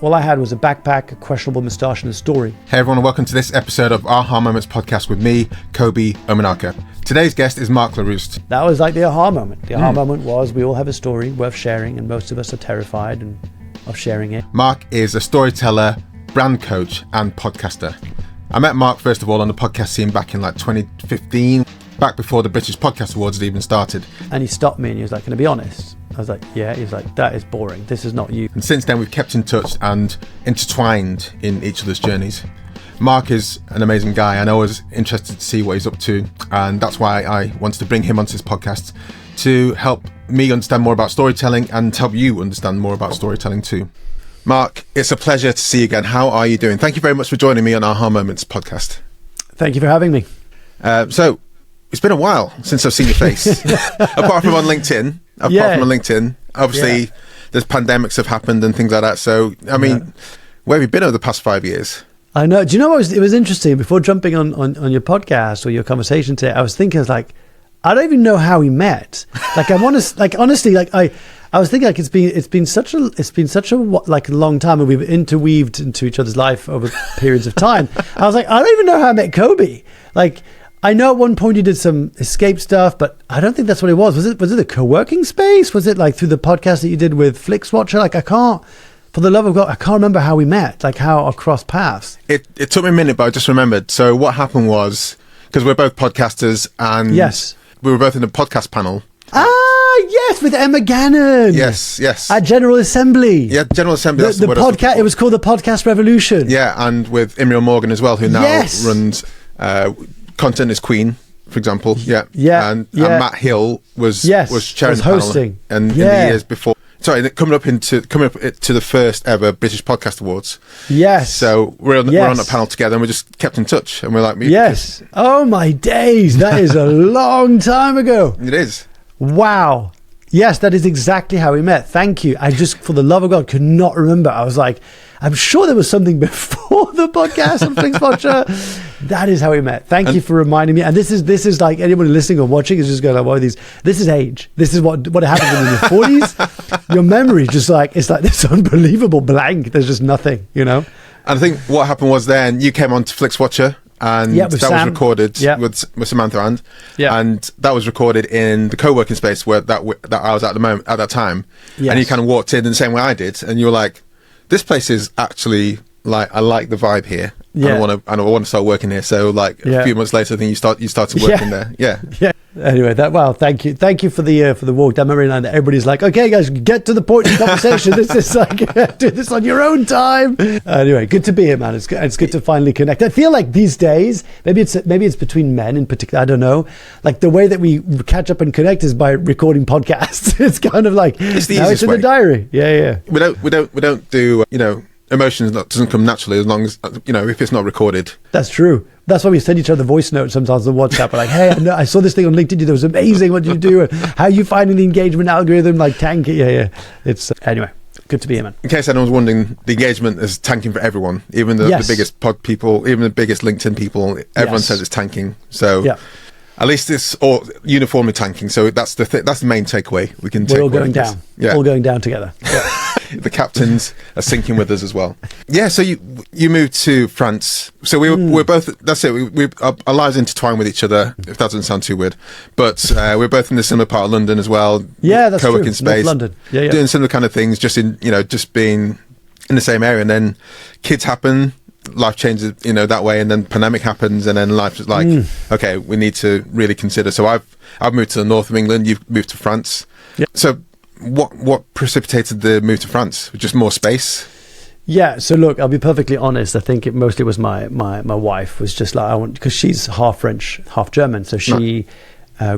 All I had was a backpack, a questionable moustache, and a story. Hey everyone, and welcome to this episode of Aha Moments podcast with me, Kobi Omenaka. Today's guest is Mark Leruste. That was like the aha moment. The aha moment was we all have a story worth sharing, and most of us are terrified of sharing it. Mark is a storyteller, brand coach, and podcaster. I met Mark first of all on the podcast scene back in 2015, back before the British Podcast Awards had even started. And he stopped me and he was like, "Can I be honest?" I was like, "Yeah." He was like, "That is boring. This is not you." And since then we've kept in touch and intertwined in each other's journeys. Mark is an amazing guy and I was interested to see what he's up to, and that's why I wanted to bring him onto this podcast to help me understand more about storytelling and help you understand more about storytelling too. Mark, it's a pleasure to see you again. How are you doing? Thank you very much for joining me on Aha Moments podcast. Thank you for having me. So it's been a while since I've seen your face, apart from on LinkedIn. Obviously, there's pandemics have happened and things like that. So, I mean, where have you been over the past 5 years? I know. Do you know what it was interesting? Before jumping on your podcast or your conversation today, I was thinking, I was like, I don't even know how we met. Like, I want to, like, honestly, like, I was thinking, like, it's been such a like long time, and we've interweaved into each other's life over periods of time. I was like, I don't even know how I met Kobi. Like, I know at one point you did some escape stuff, but I don't think that's what it was. Was it a co-working space? Was it like through the podcast that you did with Flixwatcher? Like, I can't, for the love of God, I can't remember how we met, like how our cross paths. It took me a minute, but I just remembered. So what happened was, because we're both podcasters and we were both in a podcast panel. Yes, with Emma Gannon. Yes. At General Assembly. Yeah, General Assembly. The podcast. It was called the Podcast Revolution. Yeah, and with Imriel Morgan as well, who now runs Content is Queen, for example. Yeah. And Matt Hill was chairing the hosting. Panel. And in the years before, coming up to the first ever British Podcast Awards. Yes. So we're on that panel together, and we just kept in touch, and we're like, yes. Oh my days, that is a long time ago. It is. Wow. Yes, that is exactly how we met. Thank you. I just, for the love of God, could not remember. I was like, I'm sure there was something before the podcast on Flixwatcher. That is how we met. Thank you for reminding me. And this is like, anybody listening or watching is just going, like, what are these? This is age. This is what happens when you're in your 40s. Your memory is just like, it's like this unbelievable blank. There's just nothing, you know? And I think what happened was then you came on to Flixwatcher. And that was recorded with Samantha and that was recorded in the co-working space where that I was at that time. Yes. And you kind of walked in the same way I did, and you were like, "This place is actually like, I like the vibe here. Yeah. I want to start working here." So like a few months later, I think you started working there. Yeah. Anyway, thank you for the walk down memory lane. Everybody's like, "Okay, guys, get to the point of the conversation." This is like, do this on your own time. Anyway, good to be here, man. It's good to finally connect. I feel like these days, maybe it's between men in particular. I don't know. Like the way that we catch up and connect is by recording podcasts. It's kind of like it's the now easiest it's in way. the diary. Yeah. We don't do emotions that doesn't come naturally as long as if it's not recorded. That's true. That's why we send each other voice notes sometimes on WhatsApp. We're like, "Hey, I saw this thing on LinkedIn. That was amazing. What did you do? How are you finding the engagement algorithm? Like tanking?" Yeah. It's anyway. Good to be here, man. In case anyone's wondering, the engagement is tanking for everyone. Even the biggest pod people, even the biggest LinkedIn people. Everyone says it's tanking. So at least it's all uniformly tanking. So that's the main takeaway we can take. We're all going down. Yeah. All going down together. Yeah. The captains are sinking with us as well. Yeah, so you moved to France. So we're both. That's it. We our lives intertwine with each other. If that doesn't sound too weird, but we're both in the similar part of London as well. Yeah, that's co-working true. space, North London. Yeah. Doing similar kind of things. Just being in the same area, and then kids happen. Life changes, that way, and then pandemic happens, and then life is like, okay, we need to really consider. So I've moved to the north of England. You've moved to France. Yeah. So what precipitated the move to France? Just more space? Yeah. So look, I'll be perfectly honest. I think it mostly was my wife was just like, because she's half French, half German. So she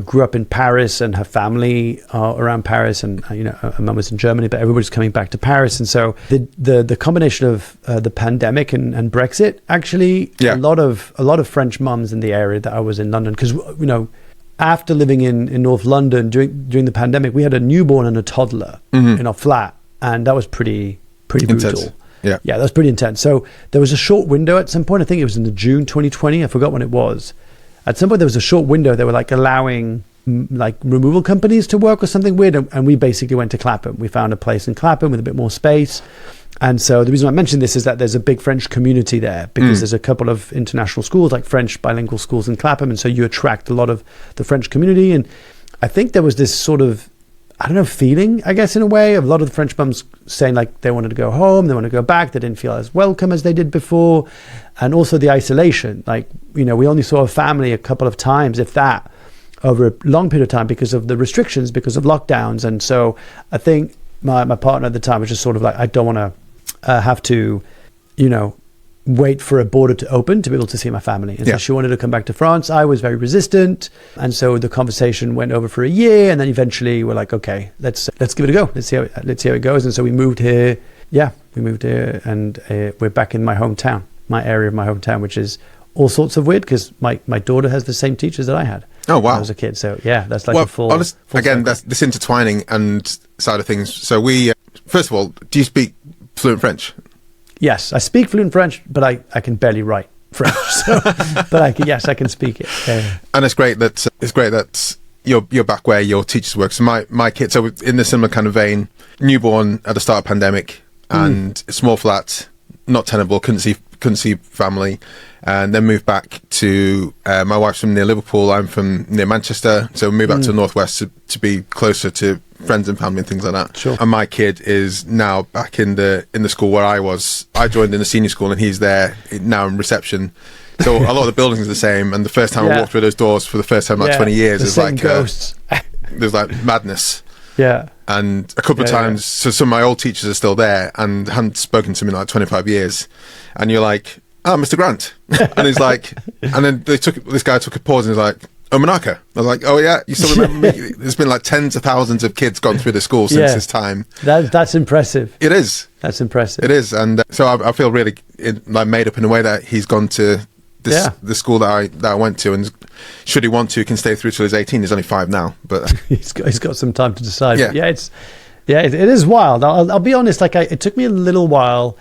grew up in Paris, and her family are around Paris, and her mum was in Germany, but everybody's coming back to Paris. And so the combination of the pandemic and Brexit, actually, a lot of French mums in the area that I was in London, because after living in North London during the pandemic, we had a newborn and a toddler in our flat, and that was pretty brutal. Intense. Yeah, that was pretty intense. So there was a short window at some point. I think it was in the June 2020. I forgot when it was. At some point, there was a short window. They were like allowing like removal companies to work or something weird, and we basically went to Clapham. We found a place in Clapham with a bit more space, And so the reason I mention this is that there's a big French community there, because there's a couple of international schools, like French bilingual schools in Clapham. And so you attract a lot of the French community. And I think there was this sort of, I don't know, feeling, I guess, in a way, of a lot of the French mums saying like they wanted to go home, they want to go back, they didn't feel as welcome as they did before. And also the isolation, like, we only saw a family a couple of times, if that, over a long period of time because of the restrictions, because of lockdowns. And so I think my partner at the time was just sort of like, I don't want to have to, wait for a border to open to be able to see my family. And so she wanted to come back to France. I was very resistant. And so the conversation went over for a year. And then eventually we're like, okay, let's give it a go. Let's see how it goes. And so we moved here. Yeah, we moved here, and we're back in my hometown, my area of my hometown, which is all sorts of weird because my daughter has the same teachers that I had. Oh, wow. When I was a kid. So yeah, that's like a full again, cycle. That's this intertwining and side of things. So we, first of all, do you speak fluent French? Yes, I speak fluent French, but I can barely write French. So, but I can speak it. And it's great that you're back where your teachers work. So my kids, so in the similar kind of vein, newborn at the start of pandemic, and small flat, not tenable, couldn't see family, and then moved back to my wife's from near Liverpool, I'm from near Manchester, so we moved back to the northwest to be closer to friends and family and things like that. Sure. And my kid is now back in the school where I was. I joined in the senior school, and he's there now in reception. So a lot of the buildings are the same, and the first time I walked through those doors for the first time in like 20 years, it's like ghosts. There's like madness. Yeah. And a couple of times, so some of my old teachers are still there and hadn't spoken to me in like 25 years. And you're like, oh, Mr. Grant. And he's like, and then this guy took a pause and he's like, Omenaka. I was like, oh yeah, you still remember me? There's been like tens of thousands of kids gone through the school since this time. That's impressive. It is. That's impressive. It is. And so I feel really like made up in a way that he's gone to the school that I went to, and should he want to, can stay through till he's 18. He's only 5 now, but he's got some time to decide. Yeah, but it is wild. I'll be honest. Like it took me a little while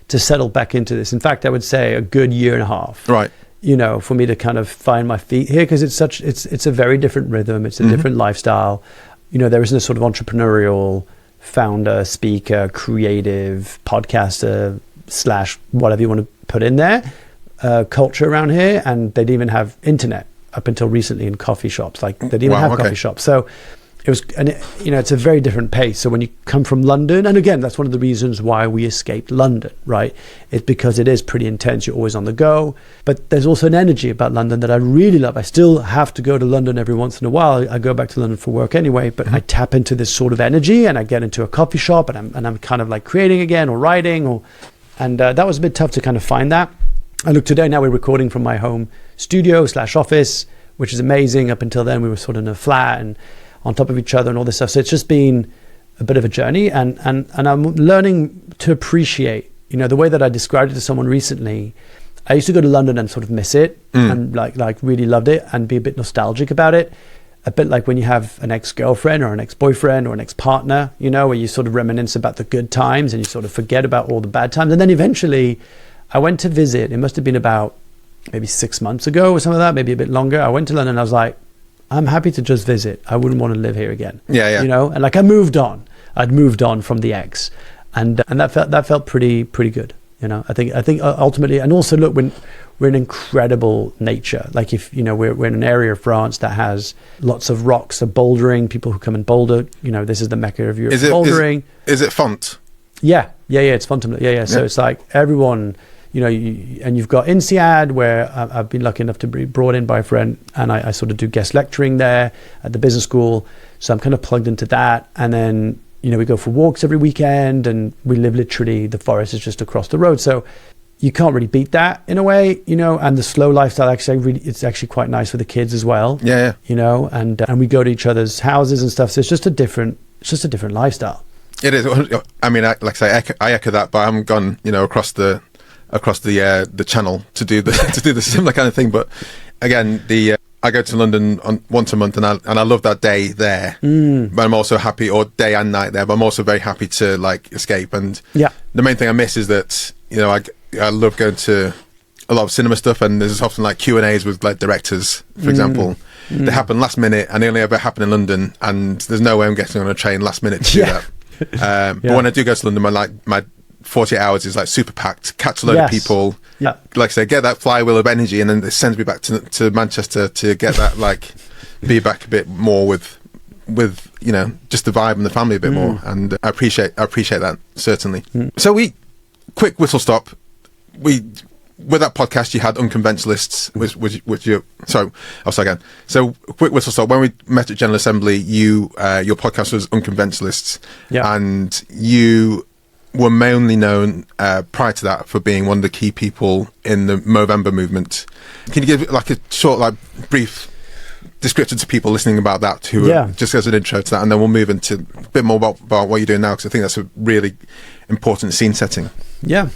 to settle back into this. In fact, I would say a good year and a half. Right. For me to kind of find my feet here, because it's a very different rhythm. It's a different lifestyle. There isn't a sort of entrepreneurial founder, speaker, creative, podcaster / whatever you want to put in there. Culture around here, and they'd even have internet up until recently in coffee shops. Like they didn't even have coffee shops. So it was, and it's a very different pace. So when you come from London, and again, that's one of the reasons why we escaped London, right? It's because it is pretty intense. You're always on the go, but there's also an energy about London that I really love. I still have to go to London every once in a while. I go back to London for work anyway, but I tap into this sort of energy, and I get into a coffee shop, and I'm kind of like creating again or writing, and that was a bit tough to kind of find that. And look, today now we're recording from my home studio / office, which is amazing. Up until then, we were sort of in a flat and on top of each other and all this stuff. So it's just been a bit of a journey, and I'm learning to appreciate, the way that I described it to someone recently. I used to go to London and sort of miss it and like really loved it and be a bit nostalgic about it. A bit like when you have an ex-girlfriend or an ex-boyfriend or an ex-partner, where you sort of reminisce about the good times and you sort of forget about all the bad times. And then eventually I went to visit. It must have been about maybe 6 months ago or something like that, maybe a bit longer. I went to London and I was like, I'm happy to just visit. I wouldn't want to live here again. Yeah. And like I moved on. I'd moved on from the ex, and that felt pretty good. I think ultimately, and also look, when we're in incredible nature. Like if we're in an area of France that has lots of rocks, of bouldering. People who come and boulder. This is the mecca of Europe. Bouldering. Is it font? Yeah. It's Fontainebleau. Yeah. So it's like everyone, and you've got INSEAD, where I've been lucky enough to be brought in by a friend, and I sort of do guest lecturing there at the business school. So I'm kind of plugged into that. And then, we go for walks every weekend, and we live literally, the forest is just across the road. So you can't really beat that in a way, and the slow lifestyle, it's actually quite nice for the kids as well. Yeah. And we go to each other's houses and stuff. So it's just a different lifestyle. It is. I mean, like I say, I echo that, but I haven't gone, across the channel to do the similar kind of thing. But again, I go to London once a month, and I love that day there. But I'm also happy, or day and night there. But I'm also very happy to like escape. And the main thing I miss is that I love going to a lot of cinema stuff, and there's often like Q&As with like directors, for example. They happen last minute, and they only ever happen in London. And there's no way I'm getting on a train last minute to do that. But when I do go to London, my 48 hours is like super packed, catch a load of people, like I say, get that flywheel of energy, and then it sends me back to Manchester to get that, like, be back a bit more with you know, just the vibe and the family a bit more. And I appreciate that, certainly. So quick whistle stop. With that podcast, you had unconventionalists, which you. Sorry, I'll start again. So, quick whistle stop. When we met at General Assembly, your podcast was Unconventionalists, and you were mainly known prior to that for being one of the key people in the Movember movement. Can you give like a short, like brief description to people listening about that, who just as an intro to that, and then we'll move into a bit more about what you're doing now, because I think that's a really important scene setting. Yeah.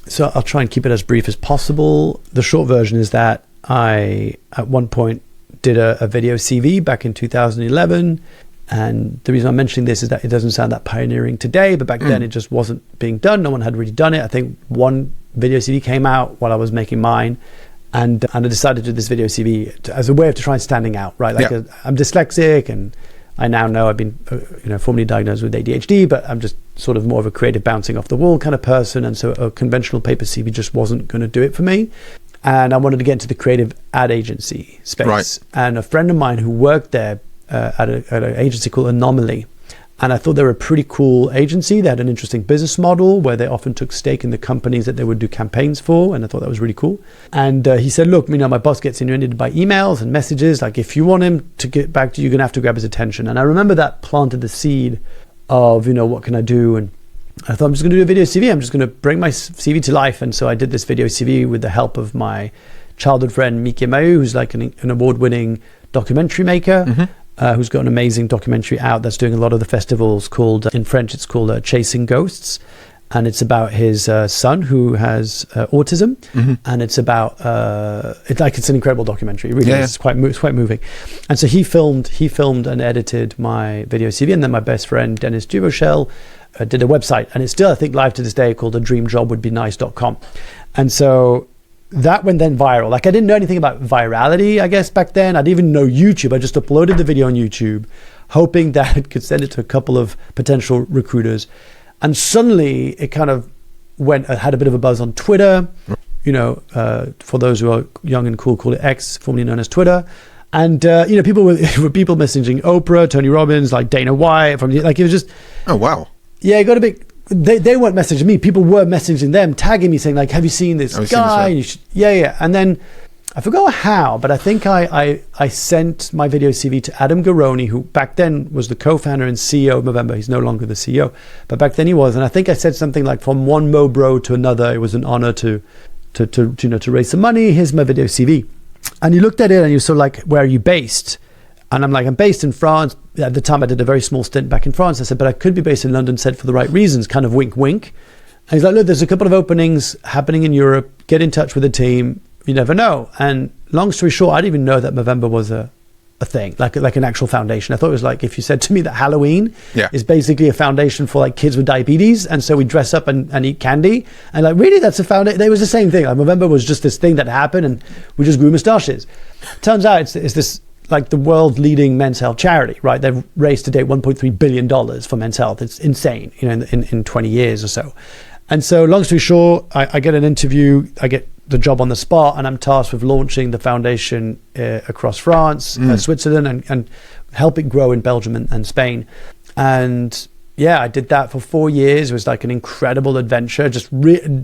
So I'll try and keep it as brief as possible. The short version is that I, at one point, did a video CV back in 2011. And the reason I'm mentioning this is that it doesn't sound that pioneering today, but back then it just wasn't being done. No one had really done it. I think one video CV came out while I was making mine. And I decided to do this video CV as a way of trying standing out, right? Like I'm dyslexic, and I now know I've been, formally diagnosed with ADHD, but I'm just sort of more of a creative bouncing off the wall kind of person. And so a conventional paper CV just wasn't going to do it for me. And I wanted to get into the creative ad agency space. Right. And a friend of mine who worked there at an agency called Anomaly. And I thought they were a pretty cool agency. They had an interesting business model where they often took stake in the companies that they would do campaigns for. And I thought that was really cool. And he said, look, my boss gets inundated by emails and messages. Like, if you want him to get back to you, you're going to have to grab his attention. And I remember that planted the seed of, what can I do? And I thought, I'm just going to do a video CV. I'm just going to bring my CV to life. And so I did this video CV with the help of my childhood friend, Mike Mayu, who's like an award-winning documentary maker. Who's got an amazing documentary out that's doing a lot of the festivals called, in French, it's called Chasing Ghosts. And it's about his son who has autism. And it's about, it's an incredible documentary. It really is. It's quite moving. And so he filmed and edited my video CV. And then my best friend, Dennis Duvoshel, did a website. And it's still, I think, live to this day, called adreamjobwouldbenice.com. And so that went then viral. Like, I didn't know anything about virality, I guess, back then. I didn't even know YouTube. I just uploaded the video on YouTube, hoping that it could send it to a couple of potential recruiters. And suddenly it kind of had a bit of a buzz on Twitter. For those who are young and cool, call it X, formerly known as Twitter. And, people were people messaging Oprah, Tony Robbins, like Dana White. It was just... Oh, wow. Yeah, it got a bit... They weren't messaging me. People were messaging them, tagging me, saying like, "Have you seen this guy?" And then I forgot how, but I think I sent my video CV to Adam Garoni, who back then was the co-founder and CEO of Movember. He's no longer the CEO, but back then he was. And I think I said something like, "From one Mo bro to another, it was an honor to raise some money. Here's my video CV." And he looked at it and he was sort of like, "Where are you based?" And I'm like, "I'm based in France." At the time, I did a very small stint back in France. I said, "But I could be based in London," said, "for the right reasons," kind of wink, wink. And he's like, "Look, there's a couple of openings happening in Europe. Get in touch with the team. You never know." And long story short, I didn't even know that Movember was a thing, like an actual foundation. I thought it was like if you said to me that Halloween is basically a foundation for like kids with diabetes, and so we dress up and eat candy. And like, really, that's a foundation? It was the same thing. Like, Movember was just this thing that happened, and we just grew mustaches. Turns out it's this, like, the world leading men's health charity, right? They've raised to date $1.3 billion for men's health. It's insane, in 20 years or so. And so long story short, I get an interview, I get the job on the spot, and I'm tasked with launching the foundation across France, Switzerland, and help it grow in Belgium and Spain. And yeah, I did that for 4 years. It was like an incredible adventure, just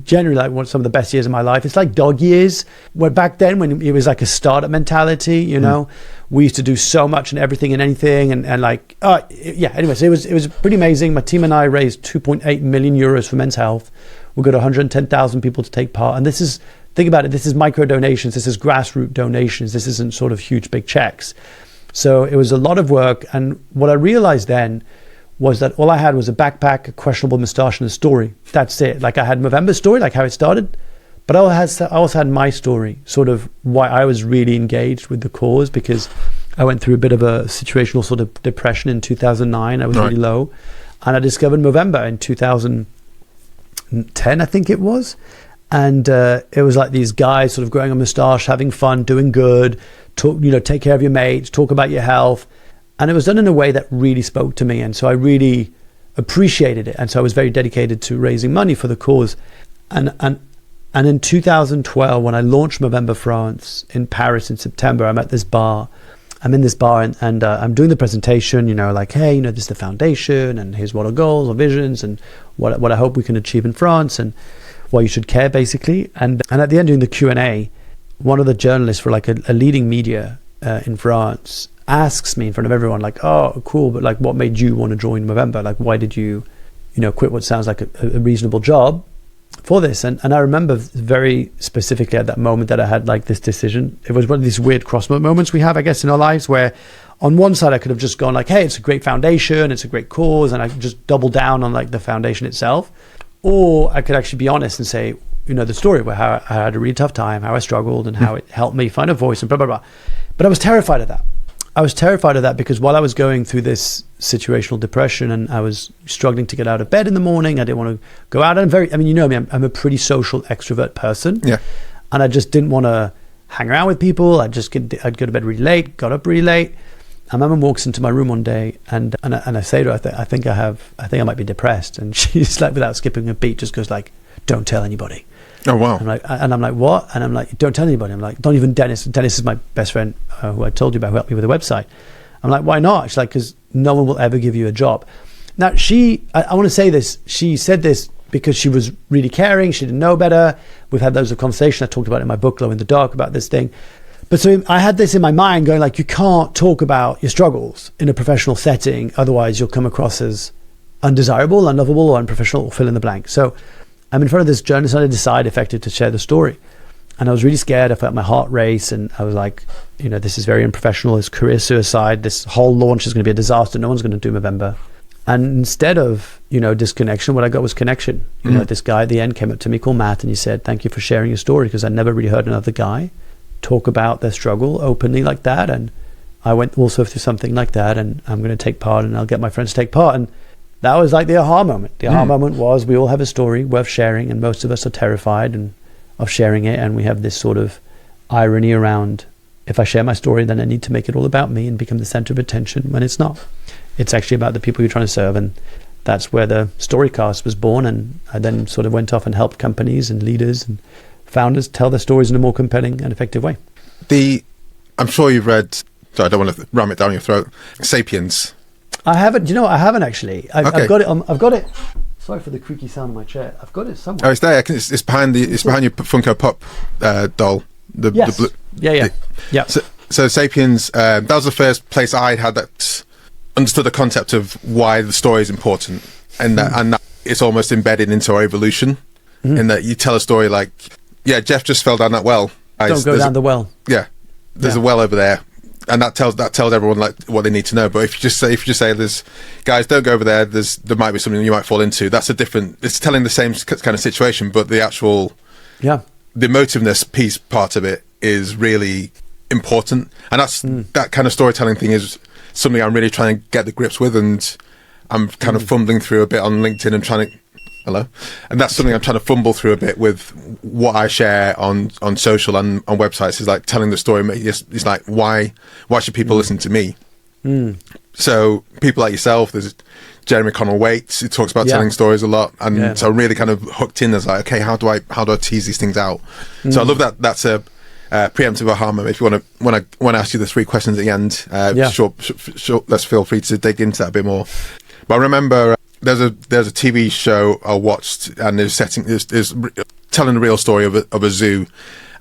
generally like some of the best years of my life. It's like dog years, where back then when it was like a startup mentality, we used to do so much and everything and anything. And like, anyways, it was pretty amazing. My team and I raised 2.8 million euros for men's health. We've got 110,000 people to take part. And this is, think about it, this is micro donations. This is grassroots donations. This isn't sort of huge, big checks. So it was a lot of work. And what I realized then was that all I had was a backpack, a questionable mustache, and a story. That's it. Like, I had Movember's story, like how it started, but I also had my story, sort of why I was really engaged with the cause, because I went through a bit of a situational sort of depression in 2009. I was really low, and I discovered Movember in 2010, I think it was. And it was like these guys sort of growing a mustache, having fun, doing good, take care of your mates, talk about your health. And it was done in a way that really spoke to me. And so I really appreciated it. And so I was very dedicated to raising money for the cause. And in 2012, when I launched Movember France in Paris in September, I'm at this bar. I'm in this bar and I'm doing the presentation, like, hey, this is the foundation and here's what our goals or visions and what I hope we can achieve in France and why you should care, basically. And at the end, during the Q&A, one of the journalists for like a leading media in France asks me in front of everyone, like, oh, cool, but like, what made you want to join Movember? Like, why did you, quit what sounds like a reasonable job for this? And I remember very specifically at that moment that I had like this decision. It was one of these weird cross moments we have, I guess, in our lives, where on one side I could have just gone like, hey, it's a great foundation, it's a great cause, and I could just double down on like the foundation itself. Or I could actually be honest and say, the story where how I had a really tough time, how I struggled, and how it helped me find a voice and blah, blah, blah. But I was terrified of that. Because while I was going through this situational depression and I was struggling to get out of bed in the morning, I didn't want to go out. I'm a pretty social extrovert person. Yeah. And I just didn't want to hang around with people. I'd go to bed really late, got up really late. And my mum walks into my room one day and I say to her, I think I might be depressed. And she's like, without skipping a beat, just goes like, don't tell anybody. Oh, wow. I'm like, what? And I'm like, don't tell anybody. I'm like, not even Dennis. Dennis is my best friend who I told you about, who helped me with the website. I'm like, why not? She's like, because no one will ever give you a job. Now, I want to say this. She said this because she was really caring. She didn't know better. We've had loads of conversations. I talked about it in my book, Glow in the Dark, about this thing. But so I had this in my mind going like, you can't talk about your struggles in a professional setting. Otherwise, you'll come across as undesirable, unlovable, or unprofessional, or fill in the blank. So I'm in front of this journalist and I decide effective to share the story. And I was really scared. I felt my heart race and I was like, this is very unprofessional. It's career suicide. This whole launch is going to be a disaster. No one's going to do Movember. And instead of, disconnection, what I got was connection. This guy at the end came up to me called Matt and he said, thank you for sharing your story, because I never really heard another guy talk about their struggle openly like that. And I went also through something like that and I'm going to take part and I'll get my friends to take part. And that was like the aha moment. The aha moment was we all have a story worth sharing and most of us are terrified of sharing it. And we have this sort of irony around, if I share my story, then I need to make it all about me and become the center of attention, when it's not. It's actually about the people you're trying to serve. And that's where the Storycast was born. And I then sort of went off and helped companies and leaders and founders tell their stories in a more compelling and effective way. I'm sure you've read, so I don't want to ram it down your throat, Sapiens. I haven't. I haven't actually. Okay. I've got it. I've got it. Sorry for the creaky sound of my chair. I've got it somewhere. Oh, it's there. It's behind your Funko Pop doll. Yes. The blue. Yeah. So Sapiens. That was the first place I had that understood the concept of why the story is important, and that it's almost embedded into our evolution. In that you tell a story like, Jeff just fell down that well. Don't go down the well. Yeah. There's a well over there. And that tells everyone like what they need to know. But if you just say there's guys, don't go over there, there might be something you might fall into. It's telling the same kind of situation, but the actual the emotiveness piece part of it is really important. And that's that kind of storytelling thing is something I'm really trying to get the grips with, and I'm kind of fumbling through a bit on LinkedIn and trying to and that's something I'm trying to fumble through a bit with what I share on social and on websites, is like telling the story. It's like, why should people listen to me? So people like yourself, there's Jeremy Connell Waits, who talks about telling stories a lot, and so I'm really kind of hooked in as like, okay, how do I tease these things out? So I love that. That's a preemptive aha moment. If you want to ask you the 3 questions at the end, sure, let's feel free to dig into that a bit more. But I remember there's a TV show I watched, and it was telling the real story of a zoo,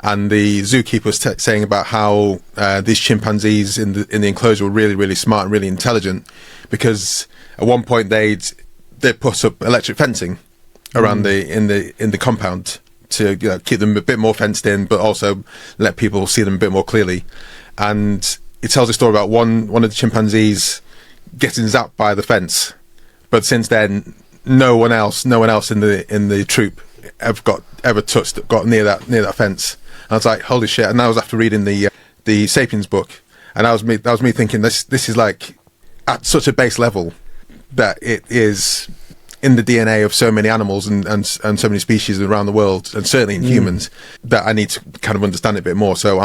and the zookeeper was saying about how these chimpanzees in the enclosure were really, really smart and really intelligent, because at one point they'd put up electric fencing around in the compound to keep them a bit more fenced in, but also let people see them a bit more clearly. And it tells a story about one of the chimpanzees getting zapped by the fence. But since then, no one else in the troop got near that fence. And I was like, holy shit! And that was after reading the Sapiens book, and that was me thinking this is like at such a base level that it is in the DNA of so many animals and so many species around the world, and certainly in humans, that I need to kind of understand it a bit more. So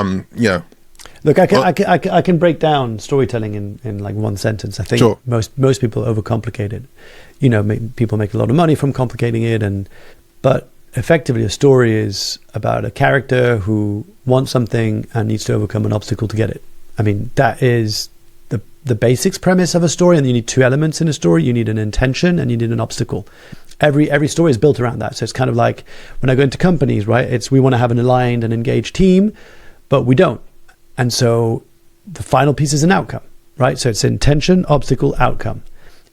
Look, I can break down storytelling in like one sentence. I think sure. most people overcomplicate it. You know, people make a lot of money from complicating it, but effectively a story is about a character who wants something and needs to overcome an obstacle to get it. I mean, that is the basics premise of a story, and you need two elements in a story. You need an intention and you need an obstacle. Every story is built around that. So it's kind of like when I go into companies, right? We want to have an aligned and engaged team, but we don't. And so the final piece is an outcome, right? So it's intention, obstacle, outcome.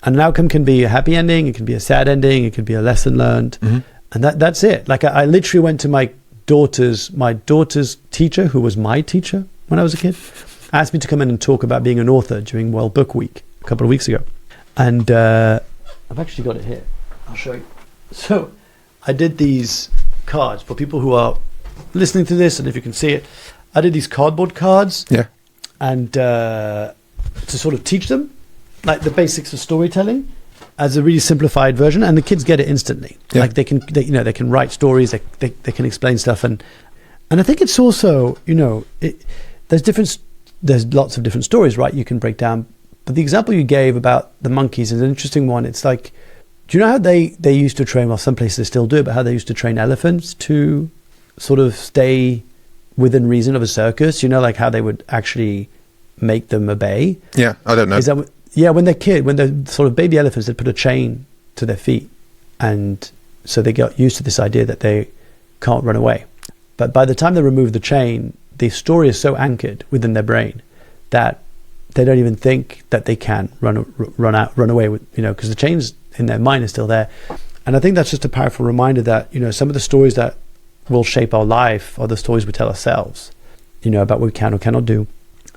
And an outcome can be a happy ending, it can be a sad ending, it can be a lesson learned. Mm-hmm. And that's it. Like I literally went to my daughter's teacher, who was my teacher when I was a kid, asked me to come in and talk about being an author during World Book Week a couple of weeks ago. And I've actually got it here. I'll show you. So I did these cards for people who are listening to this, and if you can see it, I did these cardboard cards. Yeah. And to sort of teach them like the basics of storytelling as a really simplified version, and the kids get it instantly. Yeah. Like they can write stories, they can explain stuff, and I think it's also, there's lots of different stories, right? You can break down, but the example you gave about the monkeys is an interesting one. It's like, do you know how they used to train? Well, some places they still do it, but how they used to train elephants to sort of stay within reason of a circus? You know, like how they would actually make them obey. Yeah, I don't know. When they're sort of baby elephants, they'd put a chain to their feet, and so they got used to this idea that they can't run away. But by the time they remove the chain, the story is so anchored within their brain that they don't even think that they can run away with, because the chains in their mind are still there. And I think that's just a powerful reminder that, some of the stories that will shape our life are the stories we tell ourselves, about what we can or cannot do.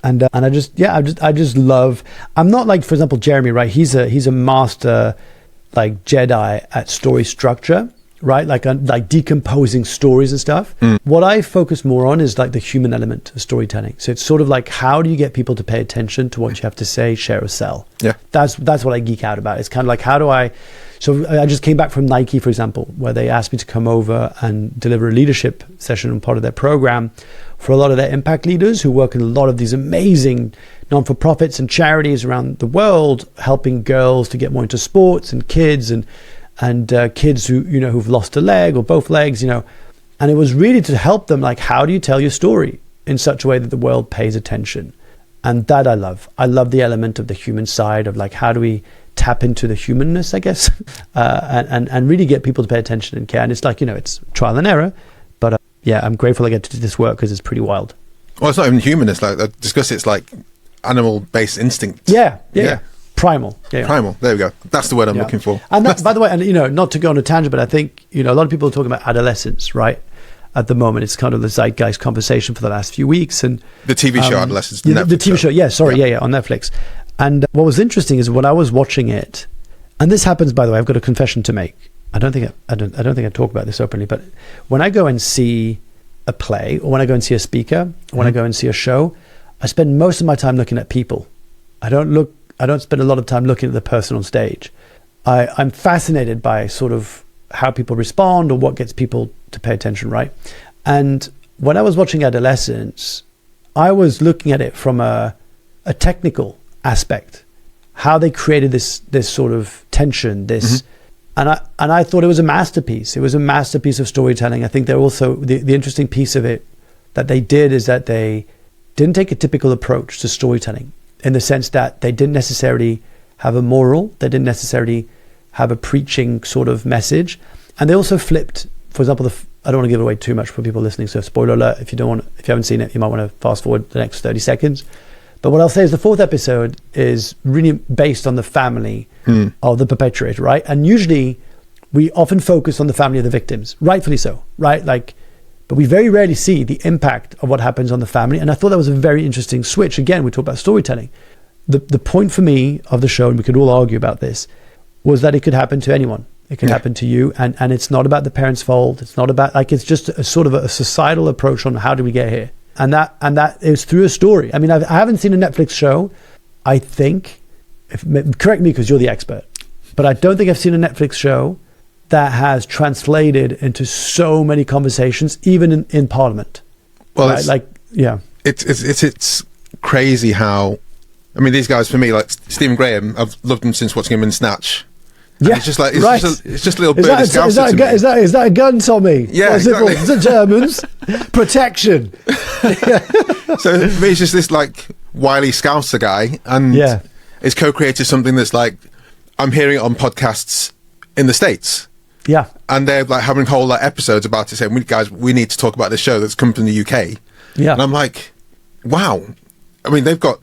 And I just love. I'm not like, for example, Jeremy, right? He's a master, like Jedi at story structure, right? Like decomposing stories and stuff. What I focus more on is like the human element of storytelling. So it's sort of like, how do you get people to pay attention to what you have to say, share, or sell? Yeah, that's what I geek out about. It's kind of like, how do I? So I just came back from Nike, for example, where they asked me to come over and deliver a leadership session on part of their program for a lot of their impact leaders who work in a lot of these amazing non-for-profits and charities around the world, helping girls to get more into sports and kids and kids who, who've lost a leg or both legs, and it was really to help them, like, how do you tell your story in such a way that the world pays attention? And that I love the element of the human side of, like, how do we tap into the humanness, I guess, and really get people to pay attention and care. And it's like, it's trial and error, but I'm grateful I get to do this work because it's pretty wild. Well, it's not even human. It's like, I discuss it's like animal-based instinct. Yeah. Primal. Yeah. Primal. There we go. That's the word I'm looking for. And that, by the way, and not to go on a tangent, but I think, a lot of people are talking about adolescence, right? At the moment, it's kind of the zeitgeist conversation for the last few weeks. And the TV show Adolescence. The TV show. Yeah, sorry. Yeah, on Netflix. And what was interesting is when I was watching it, and this happens, by the way, I've got a confession to make. I don't think I talk about this openly, but when I go and see a play, or when I go and see a speaker, or when I go and see a show, I spend most of my time looking at people. I don't spend a lot of time looking at the person on stage. I'm fascinated by sort of how people respond or what gets people to pay attention, right? And when I was watching Adolescence, I was looking at it from a technical aspect, how they created this sort of tension, and I thought it was a masterpiece. It was a masterpiece of storytelling. I think they're also the interesting piece of it that they did is that they didn't take a typical approach to storytelling, in the sense that they didn't necessarily have a moral, they didn't necessarily have a preaching sort of message, and they also flipped. For example, I don't want to give away too much for people listening, so spoiler alert: if you haven't seen it, you might want to fast forward the next 30 seconds. But what I'll say is the fourth episode is really based on the family of the perpetrator, right? And usually we often focus on the family of the victims, rightfully so, right? But we very rarely see the impact of what happens on the family. And I thought that was a very interesting switch. Again, we talk about storytelling. The point for me of the show, and we could all argue about this, was that it could happen to anyone. It can happen to you. And it's not about the parents' fault. It's not about, it's just a sort of a societal approach on how do we get here. And that is through a story. I mean, I haven't seen a Netflix show, I think, correct me because you're the expert, but I don't think I've seen a Netflix show that has translated into so many conversations, even in Parliament. Well, right? it's crazy how, I mean, these guys, for me, like Stephen Graham, I've loved him since watching him in Snatch. And yeah, it's just like right. it's just a little bird of Scouser to me. Is that a gun, Tommy? Yeah, exactly. Is it Germans? Protection. So for me, it's just this like wily Scouser guy, and it's co-created something that's like, I'm hearing it on podcasts in the States. Yeah, and they're like having whole like episodes about it, saying, we need to talk about this show that's come from the UK. Yeah, and I'm like, wow. I mean, they've got,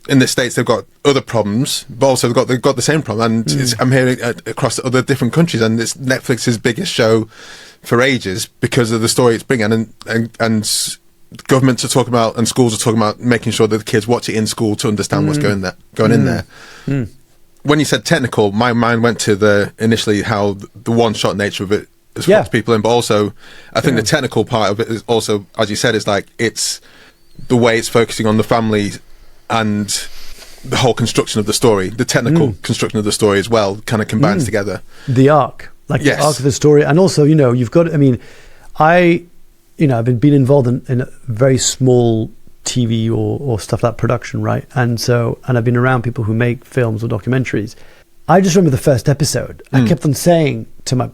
in the States, they've got other problems, but also they've got the same problem. And I'm hearing across other different countries, and it's Netflix's biggest show for ages because of the story it's bringing. And governments are talking about, and schools are talking about making sure that the kids watch it in school to understand what's going in there. When you said technical, my mind went to initially how the one-shot nature of it has fucked people in, but also I think the technical part of it is also, as you said, is like, it's the way it's focusing on the family and the whole construction of the story, the technical construction of the story as well, kind of combines together. The arc, the arc of the story. And also, you've got, I mean, I've been involved in a very small TV or stuff like production, right? And I've been around people who make films or documentaries. I just remember the first episode. I kept on saying to my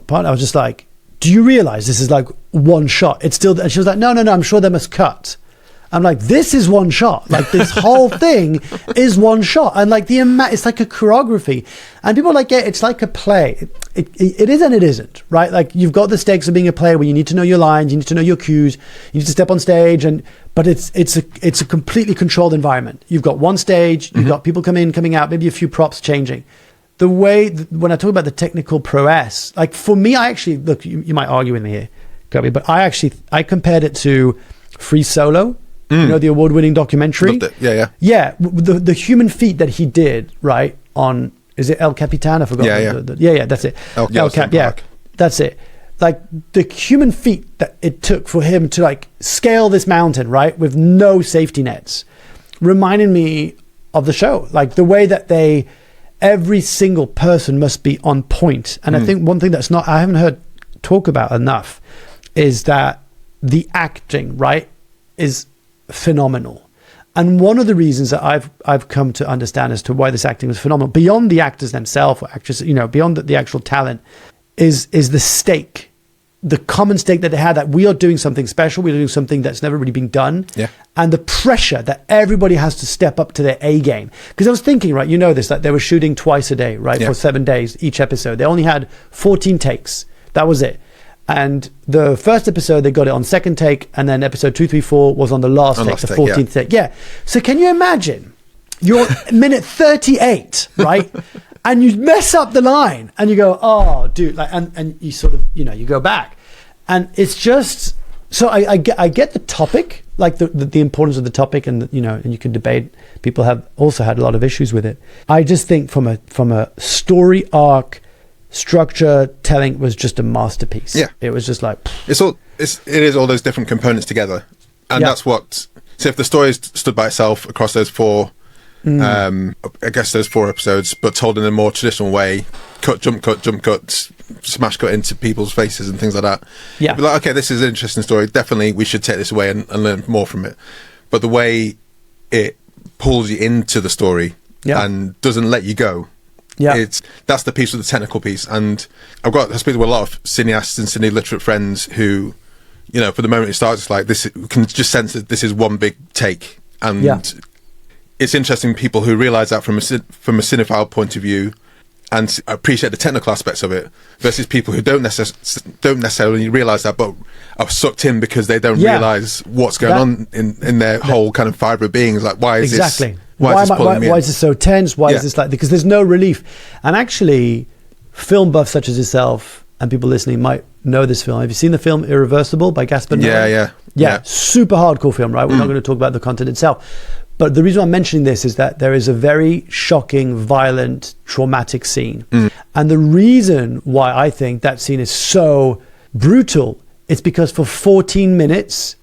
partner, I was just like, do you realize this is like one shot? It's still, and she was like, no, I'm sure they must cut. I'm like, this is one shot. Like, this whole thing is one shot. And like it's like a choreography. And people are like, yeah, it's like a play. It is and it isn't, right? Like, you've got the stakes of being a play where you need to know your lines, you need to know your cues, you need to step on stage, but it's a completely controlled environment. You've got one stage, you've got people coming out, maybe a few props changing. The way, when I talk about the technical prowess, like for me, I actually, look, you might argue with me here, Kobi, but I compared it to Free Solo. The award-winning documentary. Loved it. Yeah. The human feat that he did, right, on, is it El Capitan? I forgot. Yeah, that's it. El Cap, that's it. Like, the human feat that it took for him to like scale this mountain, right, with no safety nets, reminded me of the show. Like, the way that every single person must be on point. And I think one thing I haven't heard talk about enough is that the acting, right, is phenomenal. And one of the reasons that I've come to understand as to why this acting was phenomenal, beyond the actors themselves or actresses, beyond the actual talent, is the stake, the common stake that they had, that we are doing something special, we're doing something that's never really been done, and the pressure that everybody has to step up to their A game. Because I was thinking, right, this, that they were shooting twice a day, right, for 7 days each episode. They only had 14 takes. That was it. And the first episode, they got it on second take, and then episode 2, 3, 4 was on the last take, the 14th take. Yeah. So can you imagine? You're minute 38, right? And you mess up the line, and you go, oh, dude, like, and you sort of, you go back, and it's just. So I get the topic, like the importance of the topic, and and you can debate. People have also had a lot of issues with it. I just think from a story arc, structure, telling, was just a masterpiece. Yeah, it was just like, it is all those different components together, and that's what. So if the story stood by itself across those four, I guess those 4 episodes, but told in a more traditional way, cut, jump cut, smash cut into people's faces and things like that. Yeah, like, okay, this is an interesting story. Definitely, we should take this away and learn more from it. But the way it pulls you into the story and doesn't let you go. Yeah, that's the piece of the technical piece. And I speak to a lot of cineasts and cine literate friends who, for the moment it starts, it's like this, you can just sense that this is one big take. And it's interesting, people who realise that from a cinephile point of view and appreciate the technical aspects of it, versus people who don't necessarily realise that, but are sucked in because they don't realise what's going on in their whole kind of fibre of being. It's like, why is this? Why is this so tense? Why is this like? Because there's no relief. And actually, film buffs such as yourself and people listening might know this film. Have you seen the film Irreversible by Gaspar Noé? Yeah. Super hardcore film, right? We're not going to talk about the content itself. But the reason I'm mentioning this is that there is a very shocking, violent, traumatic scene. And the reason why I think that scene is so brutal is because for 14 minutes,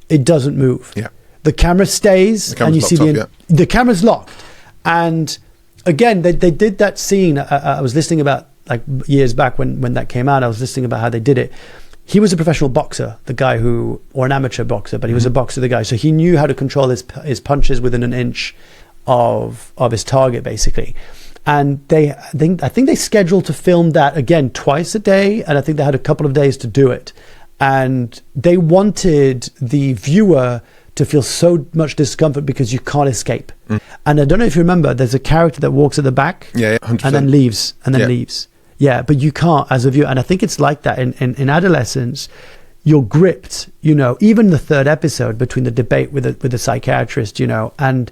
it doesn't move. Yeah. The camera stays, and you see the camera's locked. And again, they did that scene. I was listening about, like, years back when that came out, I was listening about how they did it. he was a professional boxer, the guy or an amateur boxer, but he was a boxer, the guy. So he knew how to control his punches within an inch of his target, basically. And I think they scheduled to film that again twice a day, and I think they had a couple of days to do it. And they wanted the viewer to feel so much discomfort because you can't escape. And I don't know if you remember, there's a character that walks at the back, 100%. and then leaves, leaves. Yeah, but you can't as a viewer. And I think it's like that in adolescence. You're gripped, even the third episode between the debate with the psychiatrist, and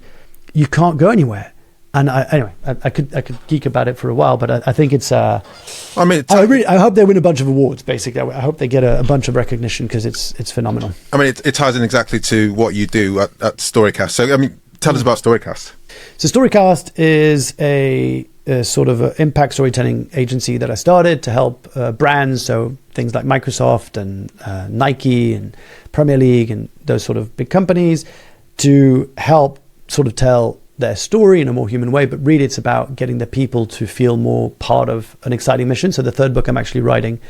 you can't go anywhere. And I could geek about it for a while, but I think it's. I hope they win a bunch of awards. Basically, I hope they get a bunch of recognition because it's phenomenal. I mean, it ties in exactly to what you do at Storycast. So, I mean, tell us about Storycast. So, Storycast is a sort of an impact storytelling agency that I started to help brands, so things like Microsoft and Nike and Premier League and those sort of big companies, to help sort of tell their story in a more human way. But really it's about getting the people to feel more part of an exciting mission. So the third book I'm actually writing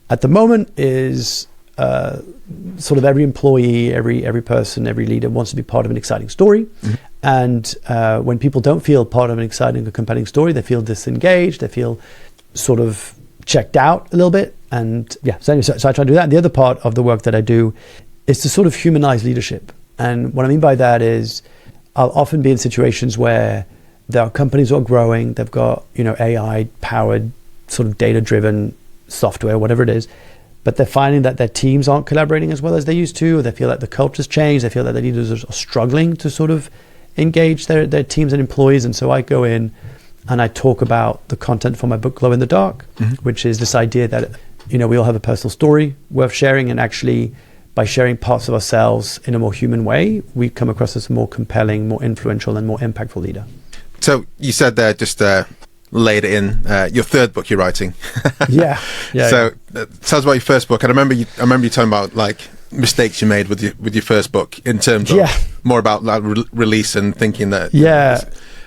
at the moment is sort of every employee, every person, every leader wants to be part of an exciting story. And when people don't feel part of an exciting or compelling story, they feel disengaged, they feel sort of checked out a little bit. And so I try to do that. And the other part of the work that I do is to sort of humanize leadership. And what I mean by that is I'll often be in situations where there are companies that are growing, they've got, AI powered sort of data driven software, whatever it is, but they're finding that their teams aren't collaborating as well as they used to, or they feel like the culture's changed, they feel that their leaders are struggling to sort of engage their teams and employees. And so I go in and I talk about the content from my book, Glow in the Dark, which is this idea that, we all have a personal story worth sharing, and actually by sharing parts of ourselves in a more human way, we come across as a more compelling, more influential, and more impactful leader. So you said there, just laid it in, your third book you're writing. Yeah. So tell us about your first book. And I remember you talking about like mistakes you made with your first book in terms of more about like release and thinking that.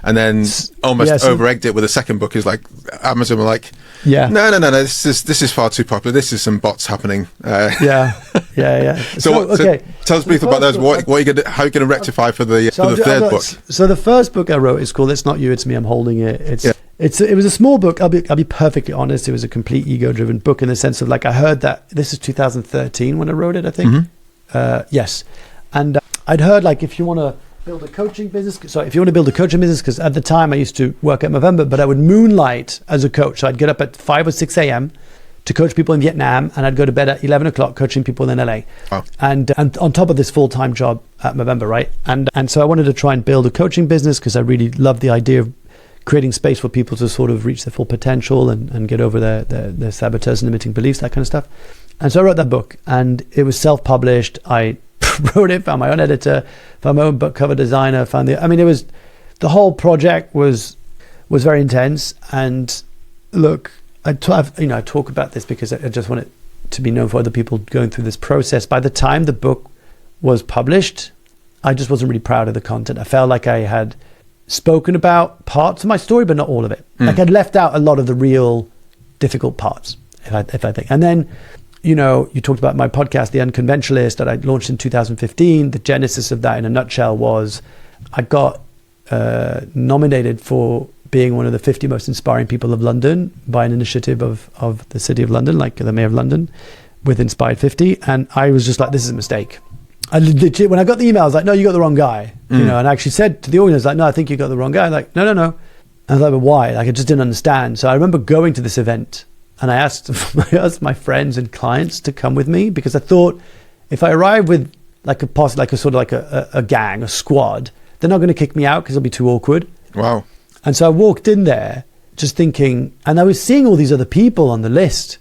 And then almost over-egged it with a second book. Is like Amazon were like, no, this is far too popular. This is some bots happening. So tell us briefly about those. How are you going to rectify for the third book? So the first book I wrote is called "It's Not You, It's Me, I'm Holding It." It was a small book. I'll be perfectly honest. It was a complete ego-driven book in the sense of like I heard that this is 2013 when I wrote it. I think yes, and I'd heard like if you want to build a coaching business, because at the time I used to work at Movember, but I would moonlight as a coach. So I'd get up at 5 or 6 a.m. to coach people in Vietnam, and I'd go to bed at 11 o'clock coaching people in LA. Wow. And on top of this full-time job at Movember, right? And so I wanted to try and build a coaching business because I really loved the idea of creating space for people to sort of reach their full potential and get over their saboteurs and limiting beliefs, that kind of stuff. And so I wrote that book, and it was self-published. I wrote it, found my own editor, found my own book cover designer, the whole project was very intense. And look, I talk about this because I just want it to be known for other people going through this process. By the time the book was published, I just wasn't really proud of the content. I felt like I had spoken about parts of my story, but not all of it. Like I'd left out a lot of the real difficult parts, if I think. And then, you talked about my podcast, The Unconventionalist, that I launched in 2015. The genesis of that in a nutshell was I got nominated for being one of the 50 most inspiring people of London by an initiative of the City of London, like the Mayor of London, with Inspired 50. And I was just like, this is a mistake. I legit, when I got the email, I was like, no, you got the wrong guy. And I actually said to the audience, like, no, I think you got the wrong guy. Like, no. And I was like, but why? Like, I just didn't understand. So I remember going to this event, and I asked my friends and clients to come with me, because I thought if I arrive with like a gang, a squad, they're not going to kick me out because it'll be too awkward. Wow. And so I walked in there just thinking, and I was seeing all these other people on the list.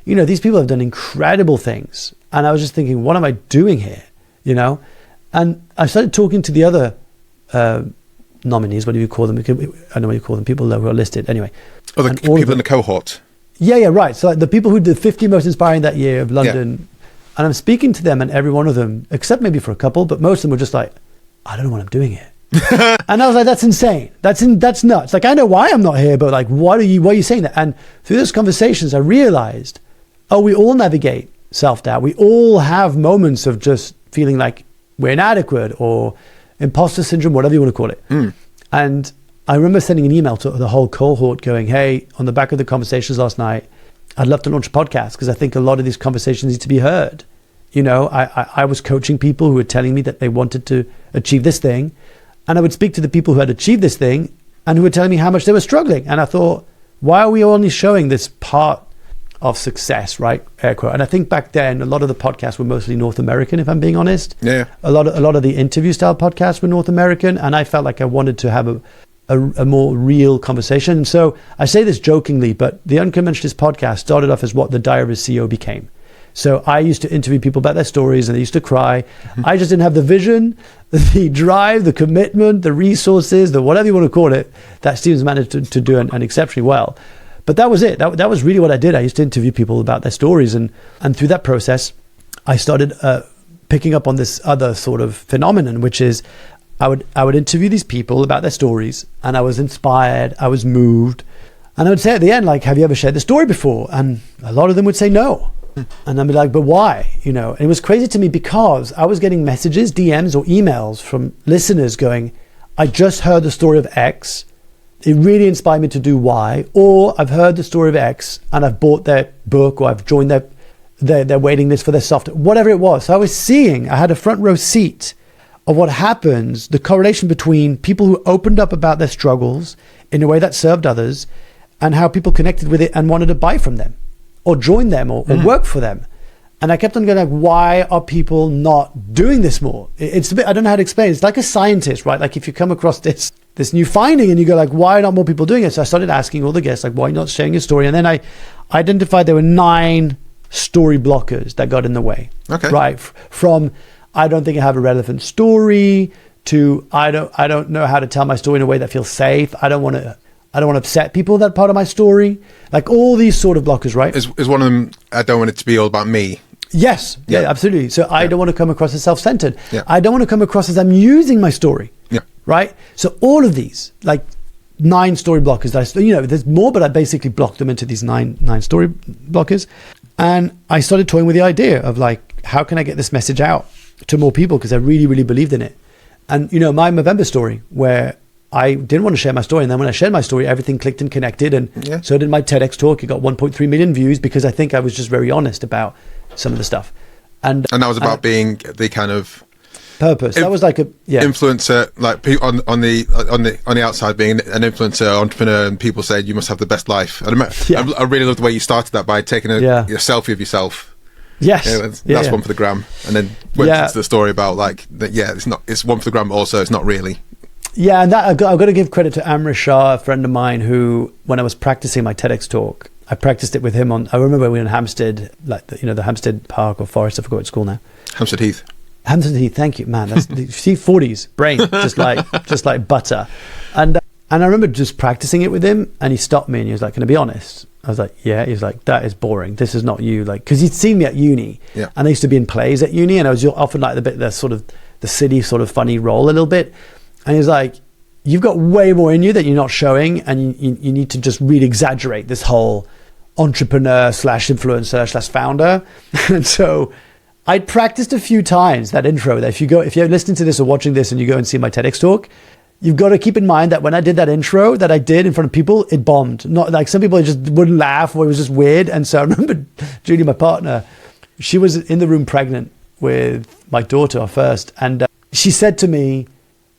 These people have done incredible things. And I was just thinking, what am I doing here? And I started talking to the other nominees, what do you call them? I don't know what you call them, people who are listed. Anyway. Oh, the people in the cohort. Yeah, right. So like the people who did 50 most inspiring that year of London, and I'm speaking to them, and every one of them, except maybe for a couple, but most of them were just like, I don't know what I'm doing here. And I was like, that's insane. That's nuts. Like, I know why I'm not here, but like, why are you saying that? And through those conversations, I realized, we all navigate self-doubt. We all have moments of just feeling like we're inadequate or imposter syndrome, whatever you want to call it. And I remember sending an email to the whole cohort going, hey, on the back of the conversations last night, I'd love to launch a podcast because I think a lot of these conversations need to be heard. You know, I was coaching people who were telling me that they wanted to achieve this thing. And I would speak to the people who had achieved this thing and who were telling me how much they were struggling. And I thought, why are we only showing this part of success, right? Air quote. And I think back then, a lot of the podcasts were mostly North American, if I'm being honest. Yeah. A lot of the interview style podcasts were North American. And I felt like I wanted to have a more real conversation. So I say this jokingly, but the Unconventionalist podcast started off as what the Diary of a CEO became. So I used to interview people about their stories and they used to cry. I just didn't have the vision, the drive, the commitment, the resources, the whatever you want to call it, that Steven's managed to do and exceptionally well. But that was it. That was really what I did. I used to interview people about their stories. And through that process, I started picking up on this other sort of phenomenon, which is I would interview these people about their stories and I was inspired, I was moved. And I would say at the end, like, have you ever shared the story before? And a lot of them would say no. And I'd be like, but why? You know, and it was crazy to me because I was getting messages, DMs or emails from listeners going, I just heard the story of X. It really inspired me to do Y. Or I've heard the story of X and I've bought their book or I've joined their waiting list for their software, whatever it was. So I had a front row seat of what happens, the correlation between people who opened up about their struggles in a way that served others and how people connected with it and wanted to buy from them or join them or work for them. And I kept on going like, why are people not doing this more? It's a bit, I don't know how to explain. It's like a scientist, right? Like if you come across this new finding and you go like, why are not more people doing it? So I started asking all the guests, like, why are you not sharing your story? And then I identified there were 9 story blockers that got in the way. Okay. Right. From, I don't think I have a relevant story to, I don't know how to tell my story in a way that feels safe. I don't want to upset people, that part of my story. Like all these sort of blockers, right? Is one of them, I don't want it to be all about me. Yes. Yeah, absolutely. So I don't want to come across as self-centered. Yeah. I don't want to come across as I'm using my story. Yeah. Right? So all of these, like 9 story blockers, there's more, but I basically blocked them into these nine story blockers. And I started toying with the idea of like, how can I get this message out to more people? Because I really, really believed in it. And, my Movember story where I didn't want to share my story. And then when I shared my story, everything clicked and connected. And so did my TEDx talk. It got 1.3 million views because I think I was just very honest about some of the stuff. And that was about being the kind of purpose. That was like influencer, like on the outside being an influencer, entrepreneur, and people said you must have the best life. I really love the way you started that by taking a selfie of yourself. Yes, that's one for the gram, and then went into the story about like that. Yeah, it's one for the gram. Also, it's not really. Yeah, and that I've got to give credit to Amrish Shah, a friend of mine, who, when I was practicing my TEDx talk, I practiced it with him on. I remember we were in Hampstead, like the Hampstead Park or Forest. I forgot what it's called now. Hampstead Heath. Hampstead Heath. Thank you, man. That's C40s brain, just like butter. And I remember just practicing it with him, and he stopped me and he was like, "Can I be honest?" I was like, "Yeah." He was like, "That is boring. This is not you." Like, because he'd seen me at uni, and I used to be in plays at uni, and I was often like the sort of the city sort of funny role a little bit. And he's like, you've got way more in you that you're not showing, and you need to just really exaggerate this whole entrepreneur / influencer / founder. And so I'd practiced a few times that intro. That if you're listening to this or watching this and you go and see my TEDx talk, you've got to keep in mind that when I did that intro that I did in front of people, it bombed. Not like some people just wouldn't laugh or it was just weird. And so I remember Julie, my partner, she was in the room pregnant with my daughter, our first. And she said to me,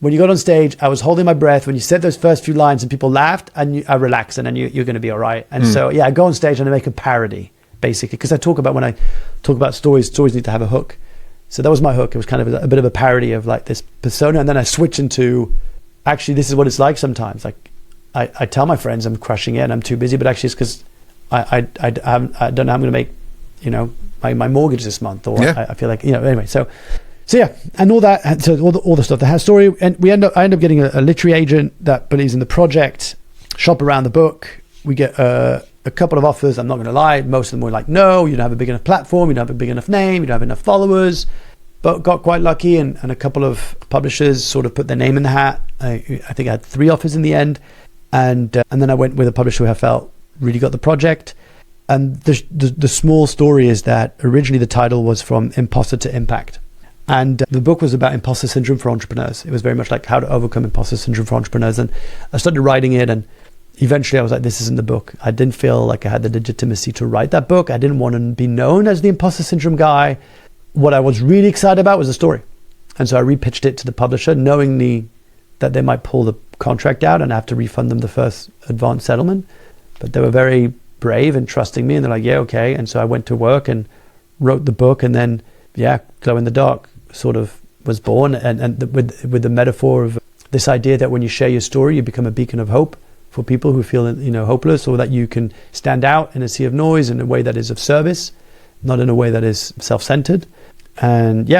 when you got on stage, I was holding my breath when you said those first few lines and people laughed, and I relaxed, and then you're going to be all right. And so, I go on stage and I make a parody, basically, because when I talk about stories need to have a hook. So that was my hook. It was kind of a bit of a parody of like this persona. And then I switch into, actually, this is what it's like sometimes. Like I tell my friends I'm crushing it and I'm too busy, but actually it's because I don't know how I'm going to make, my mortgage this month, or I feel like, anyway, So yeah, and all that, so all the stuff that has story, and I end up getting a literary agent that believes in the project, shop around the book. We get a couple of offers. I'm not going to lie, most of them were like, no, you don't have a big enough platform, you don't have a big enough name, you don't have enough followers. But got quite lucky, and a couple of publishers sort of put their name in the hat. I think I had 3 offers in the end, and then I went with a publisher who I felt really got the project. And the small story is that originally the title was From Imposter to Impact. And the book was about imposter syndrome for entrepreneurs. It was very much like how to overcome imposter syndrome for entrepreneurs. And I started writing it, and eventually I was like, this isn't the book. I didn't feel like I had the legitimacy to write that book. I didn't want to be known as the imposter syndrome guy. What I was really excited about was the story. And so I repitched it to the publisher, knowing that they might pull the contract out and I have to refund them the first advance settlement. But they were very brave and trusting me, and they're like, yeah, okay. And so I went to work and wrote the book, and then, Glow in the Dark sort of was born, and with the metaphor of this idea that when you share your story, you become a beacon of hope for people who feel, hopeless, or that you can stand out in a sea of noise in a way that is of service, not in a way that is self-centered. And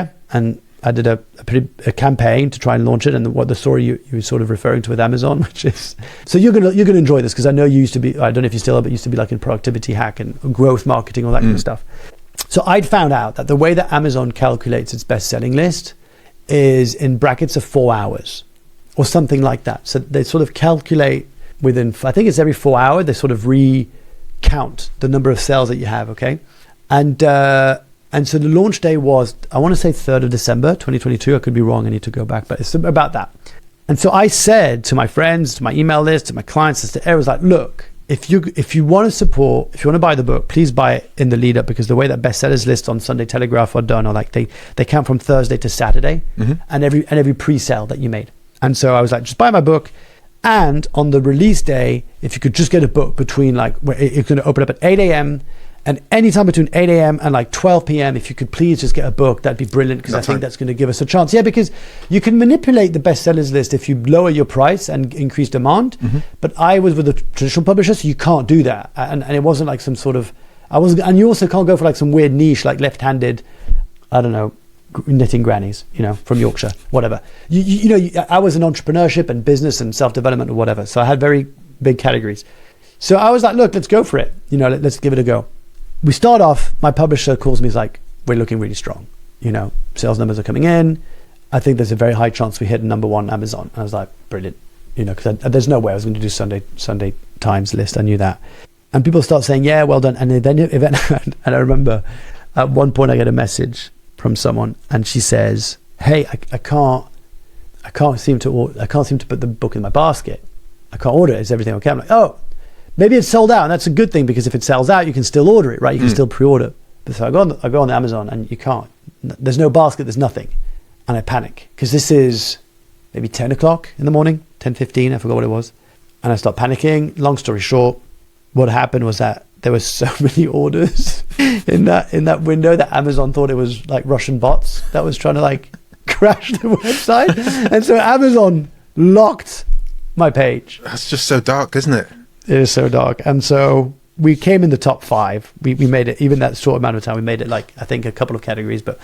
I did a campaign to try and launch it, and what the story you were sort of referring to with Amazon, which is, so you're gonna enjoy this, because I know you used to be, I don't know if you still are, but used to be like in productivity hack and growth marketing, all that kind of stuff. So I'd found out that the way that Amazon calculates its best-selling list is in brackets of 4 hours or something like that. So they sort of calculate within, I think it's every 4 hours, they sort of recount the number of sales that you have, okay? And so the launch day was, I want to say 3rd of December, 2022. I could be wrong. I need to go back, but it's about that. And so I said to my friends, to my email list, to my clients, to everyone, was like, look, if you want to support, if you want to buy the book, please buy it in the lead up, because the way that bestsellers list on Sunday Telegraph are done are like they count from Thursday to Saturday, and every pre-sale that you made. And so I was like, just buy my book. And on the release day, if you could just get a book between it's going to open up at 8 a.m. and anytime between 8 a.m. and 12 p.m., if you could please just get a book, that'd be brilliant, because I think that's going to give us a chance. Yeah, because you can manipulate the bestsellers list if you lower your price and increase demand. But I was with a traditional publisher, so you can't do that. And it wasn't like some sort of, and you also can't go for like some weird niche, like left-handed, I don't know, knitting grannies, from Yorkshire, whatever. I was in entrepreneurship and business and self-development or whatever. So I had very big categories. So I was like, look, let's go for it. Let's give it a go. We start off, my publisher calls me, he's like, we're looking really strong. Sales numbers are coming in. I think there's a very high chance we hit number one Amazon. And I was like, brilliant. Because there's no way I was going to do Sunday Times list. I knew that. And people start saying, yeah, well done. And then and I remember at one point I get a message from someone, and she says, hey, I can't seem to put the book in my basket. I can't order it. Is everything okay? I'm like, oh, maybe it's sold out, and that's a good thing, because if it sells out, you can still order it, right? You can still pre-order. So I go on Amazon, and you can't. There's no basket. There's nothing, and I panic, because this is maybe 10 o'clock in the morning, 10:15. I forgot what it was, and I start panicking. Long story short, what happened was that there were so many orders in that window that Amazon thought it was like Russian bots that was trying to crash the website, and so Amazon locked my page. That's just so dark, isn't it? It is so dark. And so we came in the top 5. We made it, even that short amount of time, we made it I think a couple of categories, but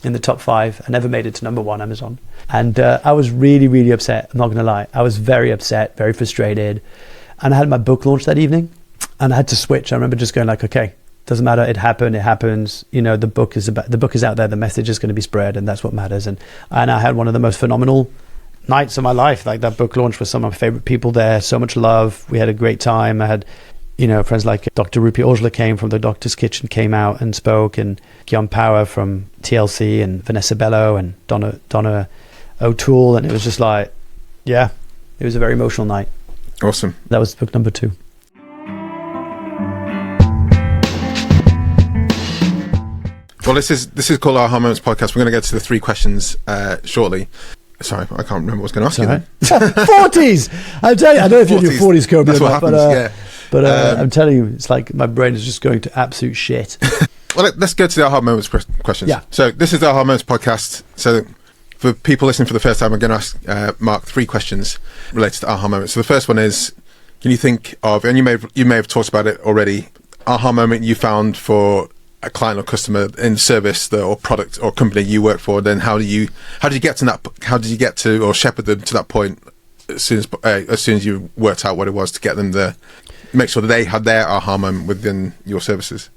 in the top 5. I never made it to number 1 Amazon. And I was really, really upset. I'm not going to lie. I was very upset, very frustrated. And I had my book launch that evening, and I had to switch. I remember just going okay, doesn't matter. It happens. The book is out there. The message is going to be spread, and that's what matters. And I had one of the most phenomenal nights of my life. That book launch with some of my favorite people there, so much love. We had a great time. I had friends like Dr. Rupi Ojla came from the Doctor's Kitchen, came out and spoke, and Guillaume Power from TLC, and Vanessa Bello, and Donna O'Toole, and it was just it was a very emotional night. Awesome. That was book number 2. Well, this is called Aha Moments Podcast. We're going to get to the 3 questions shortly. Sorry, I can't remember what I was going to ask you. 40s! I tell you, I don't know if you're in your 40s, Kobi. That's what happens, But I'm telling you, it's like my brain is just going to absolute shit. Well, let's go to the Aha Moments questions. Yeah. So this is the Aha Moments Podcast. So for people listening for the first time, I'm going to ask Mark 3 questions related to Aha Moments. So the first one is, can you think of, and you may have talked about it already, Aha moment you found for a client or customer in service or product or company you work for? Then how did you get to that? How did you get to or shepherd them to that point as soon as you worked out what it was to get them there, make sure that they had their aha moment within your services?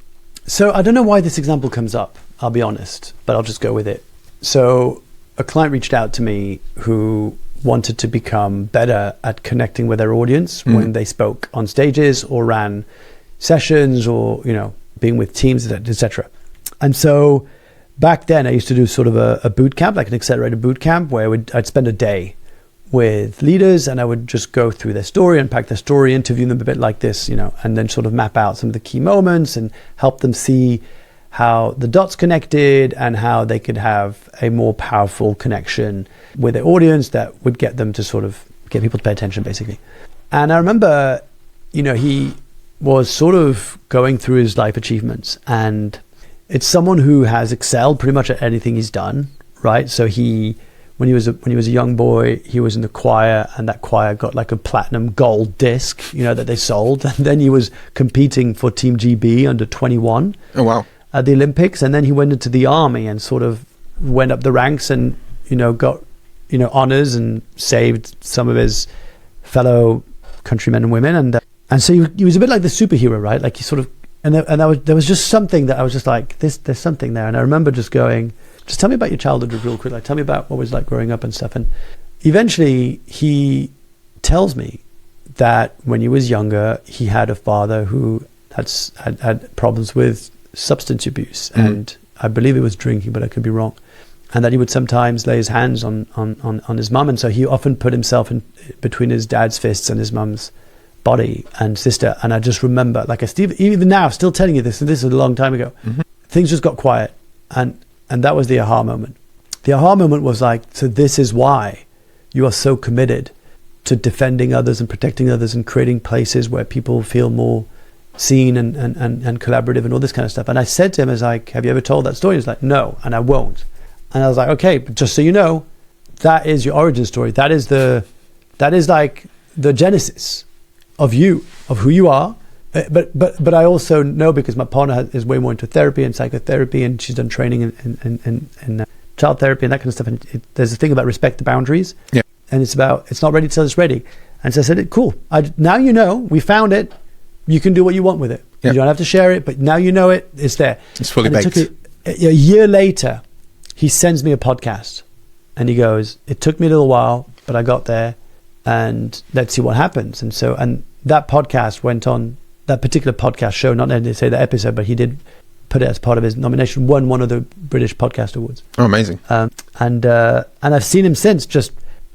So I don't know why this example comes up, I'll be honest, but I'll just go with it. So a client reached out to me who wanted to become better at connecting with their audience when they spoke on stages or ran sessions or, being with teams, etc. And so back then I used to do sort of a boot camp, like an accelerated boot camp, where I'd spend a day with leaders and I would just go through their story, unpack their story, interview them a bit like this, and then sort of map out some of the key moments and help them see how the dots connected and how they could have a more powerful connection with their audience that would get them to sort of get people to pay attention, basically. And I remember, he was sort of going through his life achievements, and it's someone who has excelled pretty much at anything he's done, right? So when he was a young boy, he was in the choir, and that choir got like a platinum gold disc, that they sold. And then he was competing for Team GB under 21. Oh, wow. At the Olympics. And then he went into the army and sort of went up the ranks and, got, honors and saved some of his fellow countrymen and women. And so he was a bit like the superhero, right? Like he sort of, there was just something that I was just like, there's something there. And I remember just going, just tell me about your childhood real quick. Like, tell me about what it was like growing up and stuff. And eventually he tells me that when he was younger, he had a father who had problems with substance abuse. Mm-hmm. And I believe it was drinking, but I could be wrong. And that he would sometimes lay his hands on his mum. And so he often put himself in between his dad's fists and his mum's body and sister. And I just remember, like even now, still telling you this, and this is a long time ago, mm-hmm. things just got quiet. And that was the aha moment. The aha moment was like, so this is why you are so committed to defending others and protecting others and creating places where people feel more seen and collaborative and all this kind of stuff. And I said to him, have you ever told that story? He's like, no, and I won't. And I was like, okay, but just so you know, that is your origin story. That is like the genesis of you, of who you are. But I also know, because my partner is way more into therapy and psychotherapy, and she's done training in child therapy and that kind of stuff. And there's a thing about respect the boundaries. Yeah. And it's not ready till it's ready. And so I said, cool. Now you know, we found it. You can do what you want with it. Yep. You don't have to share it, but now you know it. It's there. It's fully baked. A year later, he sends me a podcast, and he goes, "It took me a little while, but I got there, and let's see what happens." And so, that podcast went on. That particular podcast show, not only to say the episode, but he did put it as part of his nomination, won one of the British Podcast Awards. Oh, amazing! And I've seen him since just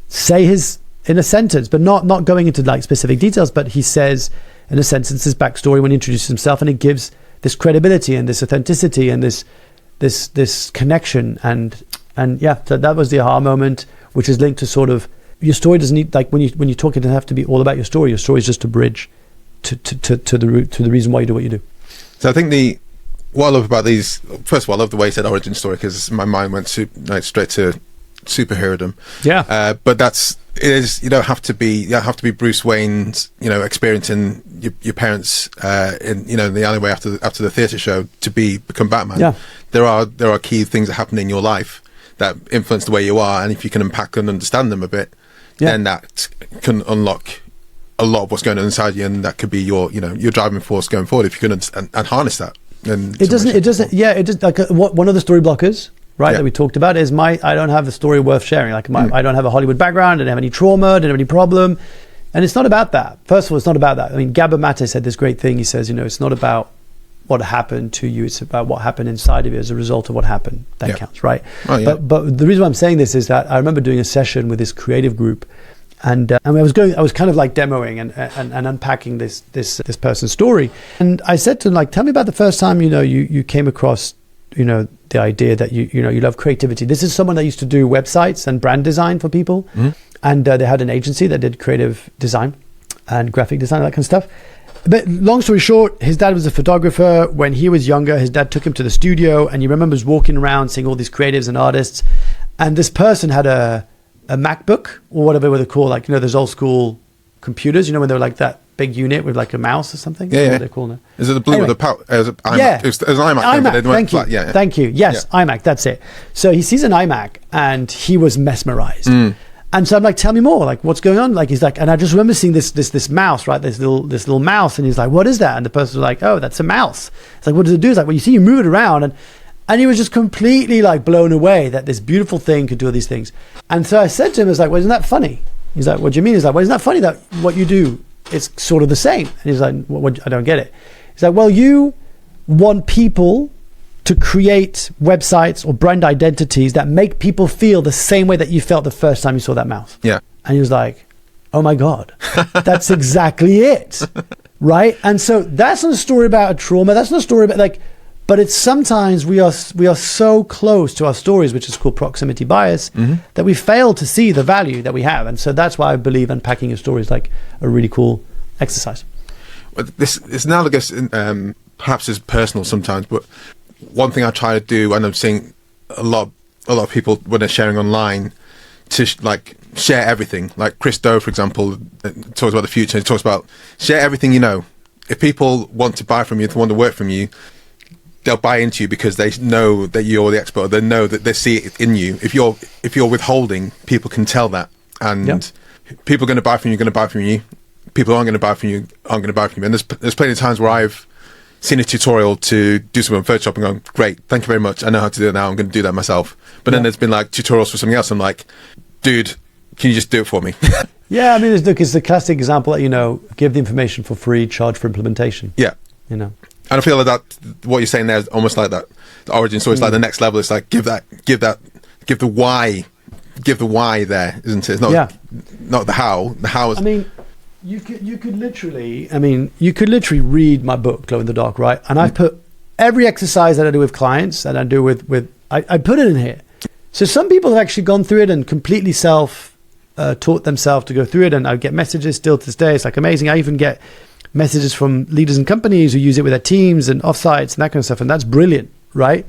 say his in a sentence, but not going into like specific details, but he says in a sentence his backstory when he introduces himself, and it gives this credibility and this authenticity and this connection and yeah. So that was the aha moment, which is linked to sort of your story doesn't need, like when you talk, it doesn't have to be all about your story. Your story is just a bridge to the reason why you do what you do. So I think what I love about these, first of all, I love the way you said origin story, because my mind went straight to superherodom. Yeah. But it is, you don't have to be Bruce Wayne's, experiencing your parents in the alleyway after the theatre show to become Batman. Yeah. There are key things that happen in your life that influence the way you are, and if you can unpack and understand them a bit, then that can unlock a lot of what's going on inside you, and that could be your driving force going forward if you can and harness that. And it doesn't like one of the story blockers, right, that we talked about is I don't have a story worth sharing. Like I don't have a Hollywood background, I don't have any trauma, I don't have any problem. And it's not about that. First of all, it's not about that. I mean, Gabor Mate said this great thing. He says, it's not about what happened to you, it's about what happened inside of you as a result of what happened. That counts, right? Oh, yeah. But the reason why I'm saying this is that I remember doing a session with this creative group, and I was kind of like demoing and unpacking this person's story. And I said to them, tell me about the first time you came across the idea that you love creativity. This is someone that used to do websites and brand design for people, mm-hmm. and they had an agency that did creative design and graphic design, that kind of stuff. But long story short, his dad was a photographer. When he was younger, his dad took him to the studio, and he remembers walking around seeing all these creatives and artists, and this person had a MacBook or whatever they're called, those old school computers, when they're like that big unit with like a mouse or something. Yeah, what they're called now. Is it the blue with the power? iMac? Yeah, it was an iMac. Thank you. Yeah. Thank you. Yes, yeah. iMac. That's it. So he sees an iMac and he was mesmerized. And so I'm like, tell me more. Like, what's going on? He's like, and I just remember seeing this mouse, right? This little mouse, and he's like, what is that? And the person was like, oh, that's a mouse. It's like, what does it do? It's like, well, you see, you move it around, and he was just completely blown away that this beautiful thing could do all these things. And so I said to him, well, isn't that funny? He's like, what do you mean? He's like, well, isn't that funny that what you do is sort of the same? And he's like, what I don't get it. He's like, well, you want people to create websites or brand identities that make people feel the same way that you felt the first time you saw that mouse. Yeah. And he was like, oh my God, that's exactly it. Right? And so that's not a story about a trauma. That's not a story about like, but it's sometimes we are so close to our stories, which is called proximity bias, that we fail to see the value that we have. And so that's why I believe unpacking your story is like a really cool exercise. Well, this is analogous, perhaps is personal sometimes, but one thing I try to do, and I'm seeing a lot of people when they're sharing online, to share everything. Like Chris Do, for example, talks about the future. He talks about share everything you know. If people want to buy from you, if they want to work from you, they'll buy into you because they know that you're the expert. They know that they see it in you. If you're withholding, people can tell that, and people are going to buy from you. Going to buy from you. People who aren't going to buy from you aren't going to buy from you. And there's plenty of times where I've seen a tutorial to do something on Photoshop and gone, great, thank you very much. I know how to do it now. I'm going to do that myself. But then there's been like tutorials for something else. I'm like, dude, can you just do it for me? Yeah, I mean, it's the classic example that, give the information for free, charge for implementation. Yeah. And I feel like that, what you're saying there is almost like that. The origin story is like the next level. It's like, give the why there, isn't it? It's not the how. The how is... I mean, you could literally read my book, Glow in the Dark, right? And I've put every exercise that I do with clients, that I do with I put it in here. So some people have actually gone through it and completely taught themselves to go through it. And I get messages still to this day. It's like amazing. I even get messages from leaders and companies who use it with their teams and offsites and that kind of stuff. And that's brilliant, right?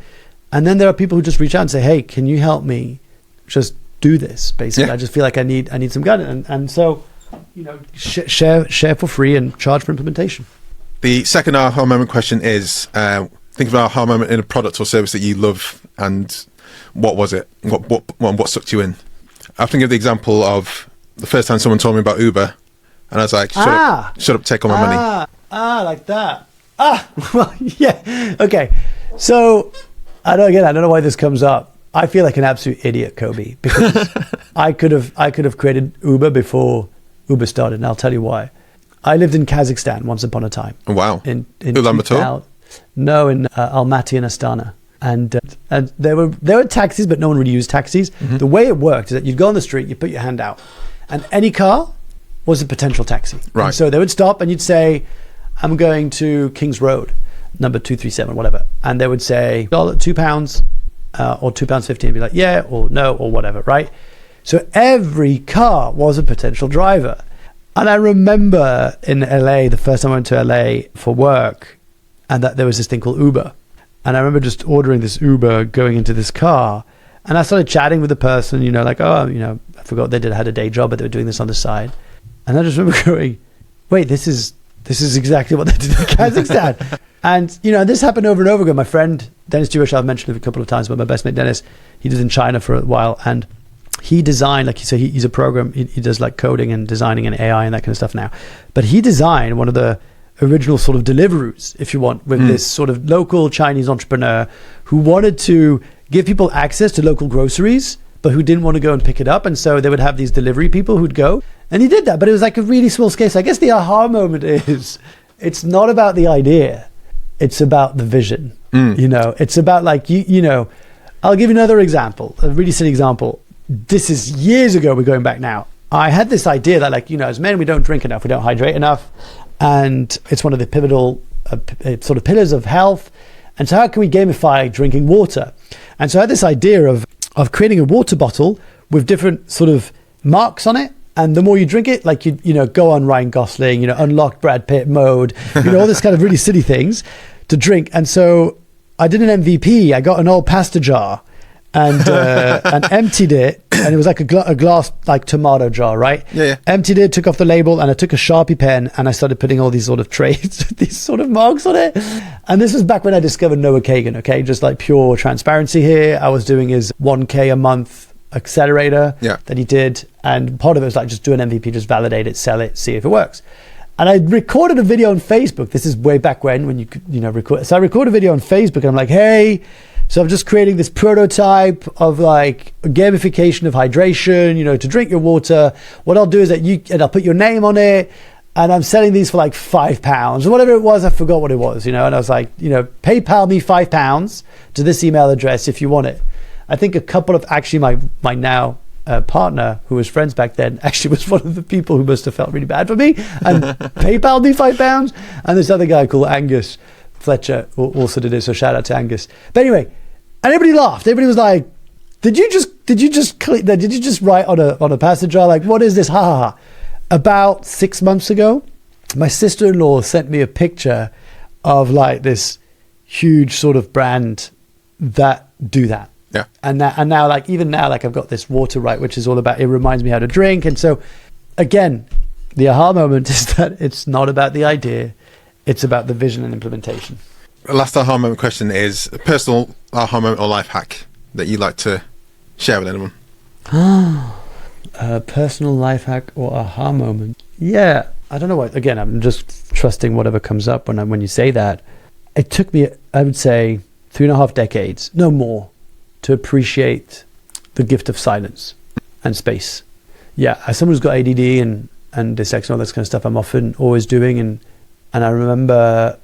And then there are people who just reach out and say, hey, can you help me just do this? Basically, I just feel like I need some guidance. And so, share for free and charge for implementation. The second aha moment question is, think of an aha moment in a product or service that you love, and what was it? What sucked you in? I think of the example of the first time someone told me about Uber, and I was like, shut up, take all my money. Like that. Well, yeah. Okay. So I don't know why this comes up. I feel like an absolute idiot, Kobi, because I could have created Uber before Uber started, and I'll tell you why. I lived in Kazakhstan once upon a time. Oh, wow. In Ulaanbaatar? No, in Almaty and Astana. And there were taxis, but no one really used taxis. Mm-hmm. The way it worked is that you'd go on the street, you put your hand out, and any car was a potential taxi. Right. And so they would stop, and you'd say, I'm going to King's Road, number 237, whatever. And they would say, £2 or £2.50, and be like, yeah, or no, or whatever, right? So every car was a potential driver. And I remember in LA, the first time I went to LA for work, and that there was this thing called Uber. And I remember just ordering this Uber, going into this car, and I started chatting with the person, I forgot they had a day job, but they were doing this on the side. And I just remember going, wait, this is exactly what they did in Kazakhstan. And, this happened over and over again. My friend, Dennis Jewish, I've mentioned it a couple of times, but my best mate, Dennis, he was in China for a while, and he designed, he's a program, he does like coding and designing and AI and that kind of stuff now. But he designed one of the original sort of Deliveroo's, if you want, with this sort of local Chinese entrepreneur who wanted to give people access to local groceries, but who didn't want to go and pick it up. And so they would have these delivery people who'd go. And he did that, but it was like a really small scale. So I guess the aha moment is, it's not about the idea. It's about the vision. It's about like, I'll give you another example, a really silly example. This is years ago, we're going back now. I had this idea that as men, we don't drink enough, we don't hydrate enough. And it's one of the pivotal sort of pillars of health. And so how can we gamify drinking water? And so I had this idea of creating a water bottle with different sort of marks on it. And the more you drink it, like go on Ryan Gosling, unlock Brad Pitt mode, all this kind of really silly things to drink. And so I did an MVP. I got an old pasta jar and emptied it, and it was like a glass like tomato jar, right? Yeah. Emptied it, took off the label, and I took a Sharpie pen and I started putting all these sort of traits, these sort of marks on it. And this was back when I discovered Noah Kagan, okay? Just like pure transparency here. I was doing his 1K a month accelerator that he did, and part of it was like just do an MVP, just validate it, sell it, see if it works. And I recorded a video on Facebook. This is way back when you could record. So I recorded a video on Facebook, and I'm like, hey, so I'm just creating this prototype of like a gamification of hydration, to drink your water. What I'll do is and I'll put your name on it, And I'm selling these for like £5 or whatever it was. I forgot what it was, you know. And I was like, you know, PayPal me £5 to this email address if you want it. I think a couple of actually my now partner, who was friends back then, actually was one of the people who must have felt really bad for me and PayPal me £5. And this other guy called Angus Fletcher also did it. So shout out to Angus. But anyway, and everybody laughed. Everybody was like, did you just write on a passenger jar? Like, what is this? Ha ha ha. About 6 months ago, my sister-in-law sent me a picture of like this huge sort of brand that do that. Yeah. And now like even now like I've got this water, right, which is all about, it reminds me how to drink. And so again, the aha moment is that it's not about the idea, it's about the vision and implementation. Last aha moment question is a personal aha moment or life hack that you like to share with anyone. A personal life hack or aha moment. Yeah, I don't know what. Again, I'm just trusting whatever comes up when you say that. It took me, I would say, 3.5 decades, no more, to appreciate the gift of silence and space. Yeah, as someone who's got ADD and dyslexia and all this kind of stuff, I'm often always doing. And I remember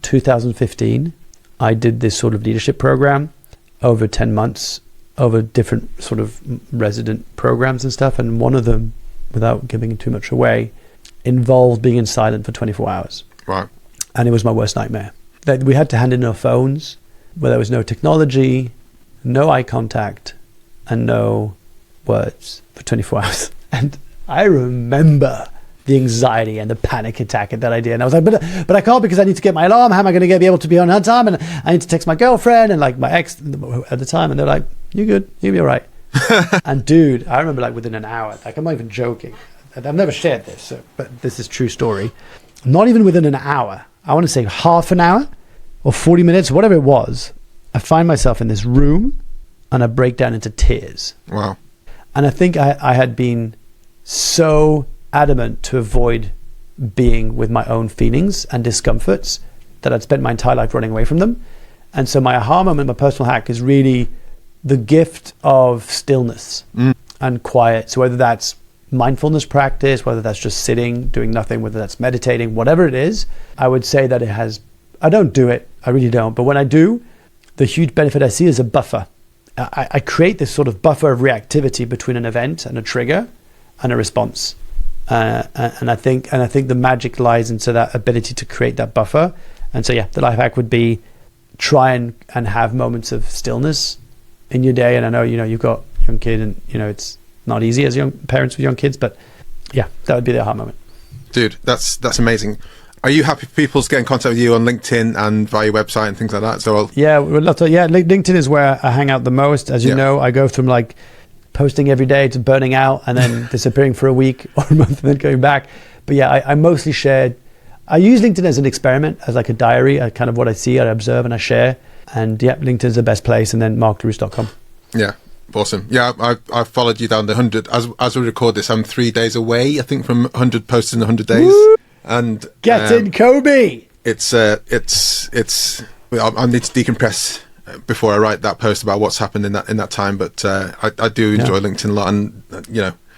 2015, I did this sort of leadership program over 10 months, over different sort of resident programs and stuff. And one of them, without giving too much away, involved being in silent for 24 hours. Right. And it was my worst nightmare. That we had to hand in our phones, where there was no technology, no eye contact, and no words for 24 hours. And I remember the anxiety and the panic attack at that idea. And I was like, but I can't, because I need to get my alarm. How am I going to be able to be on time? And I need to text my girlfriend and like my ex at the time. And they're like, you good? You'll be all right. And dude, I remember like within an hour, like I'm not even joking. I've never shared this, but this is true story. Not even within an hour, I want to say half an hour or 40 minutes, whatever it was, I find myself in this room and I break down into tears. Wow. And I think I had been so adamant to avoid being with my own feelings and discomforts that I'd spent my entire life running away from them. And so my aha moment, my personal hack, is really the gift of stillness and quiet. So whether that's mindfulness practice, whether that's just sitting, doing nothing, whether that's meditating, whatever it is, I would say that it has, I don't do it, I really don't. But when I do, the huge benefit I see is a buffer. I create this sort of buffer of reactivity between an event and a trigger and a response. And I think the magic lies into that ability to create that buffer. And so, yeah, the life hack would be try and have moments of stillness in your day. And I know, you've got a young kid and, it's not easy as young parents with young kids, but yeah, that would be the aha moment. Dude, that's amazing. Are you happy for people to get in contact with you on LinkedIn and via your website and things like that? So LinkedIn is where I hang out the most. As you know, I go from like posting every day to burning out and then disappearing for a week or a month and then going back. But yeah, I mostly shared. I use LinkedIn as an experiment, as like a diary, kind of what I see, I observe and I share. And yeah, LinkedIn's the best place. And then markleruste.com. Yeah. Awesome. Yeah, I followed you down the 100. As we record this, I'm 3 days away, I think, from 100 posts in 100 days. Woo! And get in, Kobi. It's I need to decompress before I write that post about what's happened in that time. But I do enjoy LinkedIn a lot, and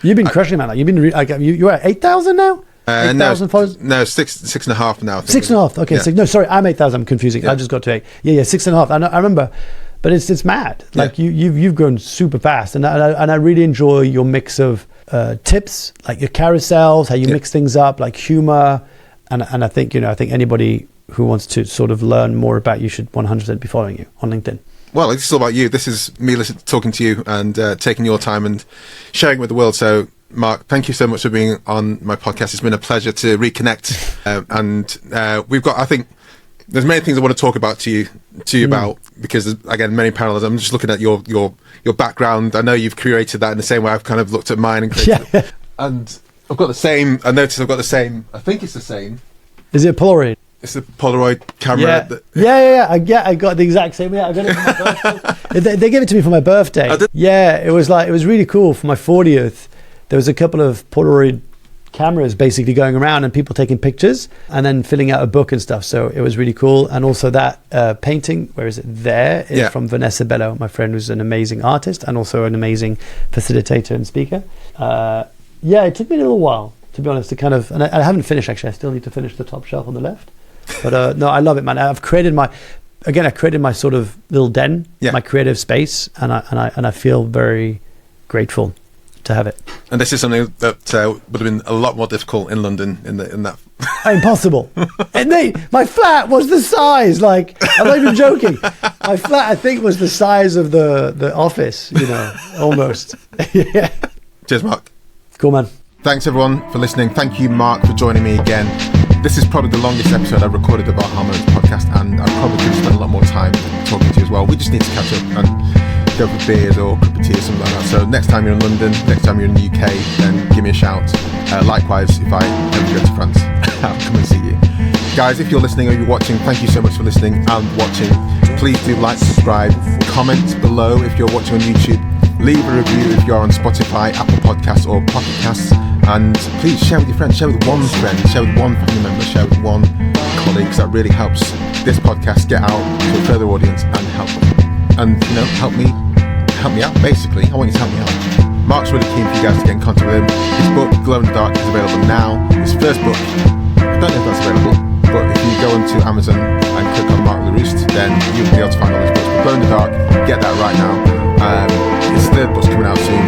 you've been crushing it, man. Like you've been you're at 8,000 now. 8,000 followers? No, 6.5 now. 6.5. Okay, yeah. No, sorry, I'm 8,000. I'm confusing. I just got to 8. Yeah, 6.5. I remember. But it's mad. Like you've grown super fast, and I really enjoy your mix of tips, like your carousels, how you mix things up, like humor, and I think I think anybody who wants to sort of learn more about you should 100% be following you on LinkedIn. Well, it's all about you. This is me talking to you and taking your time and sharing it with the world. So, Mark, thank you so much for being on my podcast. It's been a pleasure to reconnect, and we've got, I think, there's many things I want to talk about to you about, because again, many parallels. I'm just looking at your background. I know you've curated that in the same way I've kind of looked at mine and created it. And I've got the same. I noticed I've got the same. I think it's the same. Is it Polaroid? It's a Polaroid camera. Yeah. I got the exact same. Yeah, I got it for my birthday. They gave it to me for my birthday. It was really cool for my 40th. There was a couple of Polaroid cameras basically going around and people taking pictures and then filling out a book and stuff. So it was really cool. And also that painting, where is it? There is from Vanessa Bello, my friend, who's an amazing artist and also an amazing facilitator and speaker. It took me a little while to be honest, to kind of, and I haven't finished actually. I still need to finish the top shelf on the left. But no, I love it, man. I created my sort of little den, my creative space, and I feel very grateful to have it. And this is something that would have been a lot more difficult in London in that. Impossible. And my flat was the size. Like, I'm not even joking. My flat, I think, was the size of the office. Almost. Yeah. Cheers, Mark. Cool, man. Thanks everyone for listening. Thank you, Mark, for joining me again. This is probably the longest episode I've recorded of our Harmonious podcast, and I probably could have spent a lot more time talking to you as well. We just need to catch up and go for beers or a cup of tea or something like that. So next time you're in London, next time you're in the UK, then give me a shout. Likewise, if I ever go to France, I'll come and see you. Guys, if you're listening or you're watching, thank you so much for listening and watching. Please do like, subscribe, comment below if you're watching on YouTube. Leave a review if you're on Spotify, Apple Podcasts or Pocket Casts. And please share with your friends, share with one friend, share with one family member, share with one colleague, because that really helps this podcast get out to a further audience and help help me out, basically. I want you to help me out. Mark's really keen for you guys to get in contact with him. His book, Glow in the Dark, is available now. His first book, I don't know if that's available, but if you go onto Amazon and click on Mark Leruste, then you'll be able to find all his books. But Glow in the Dark, get that right now. His third book's coming out soon.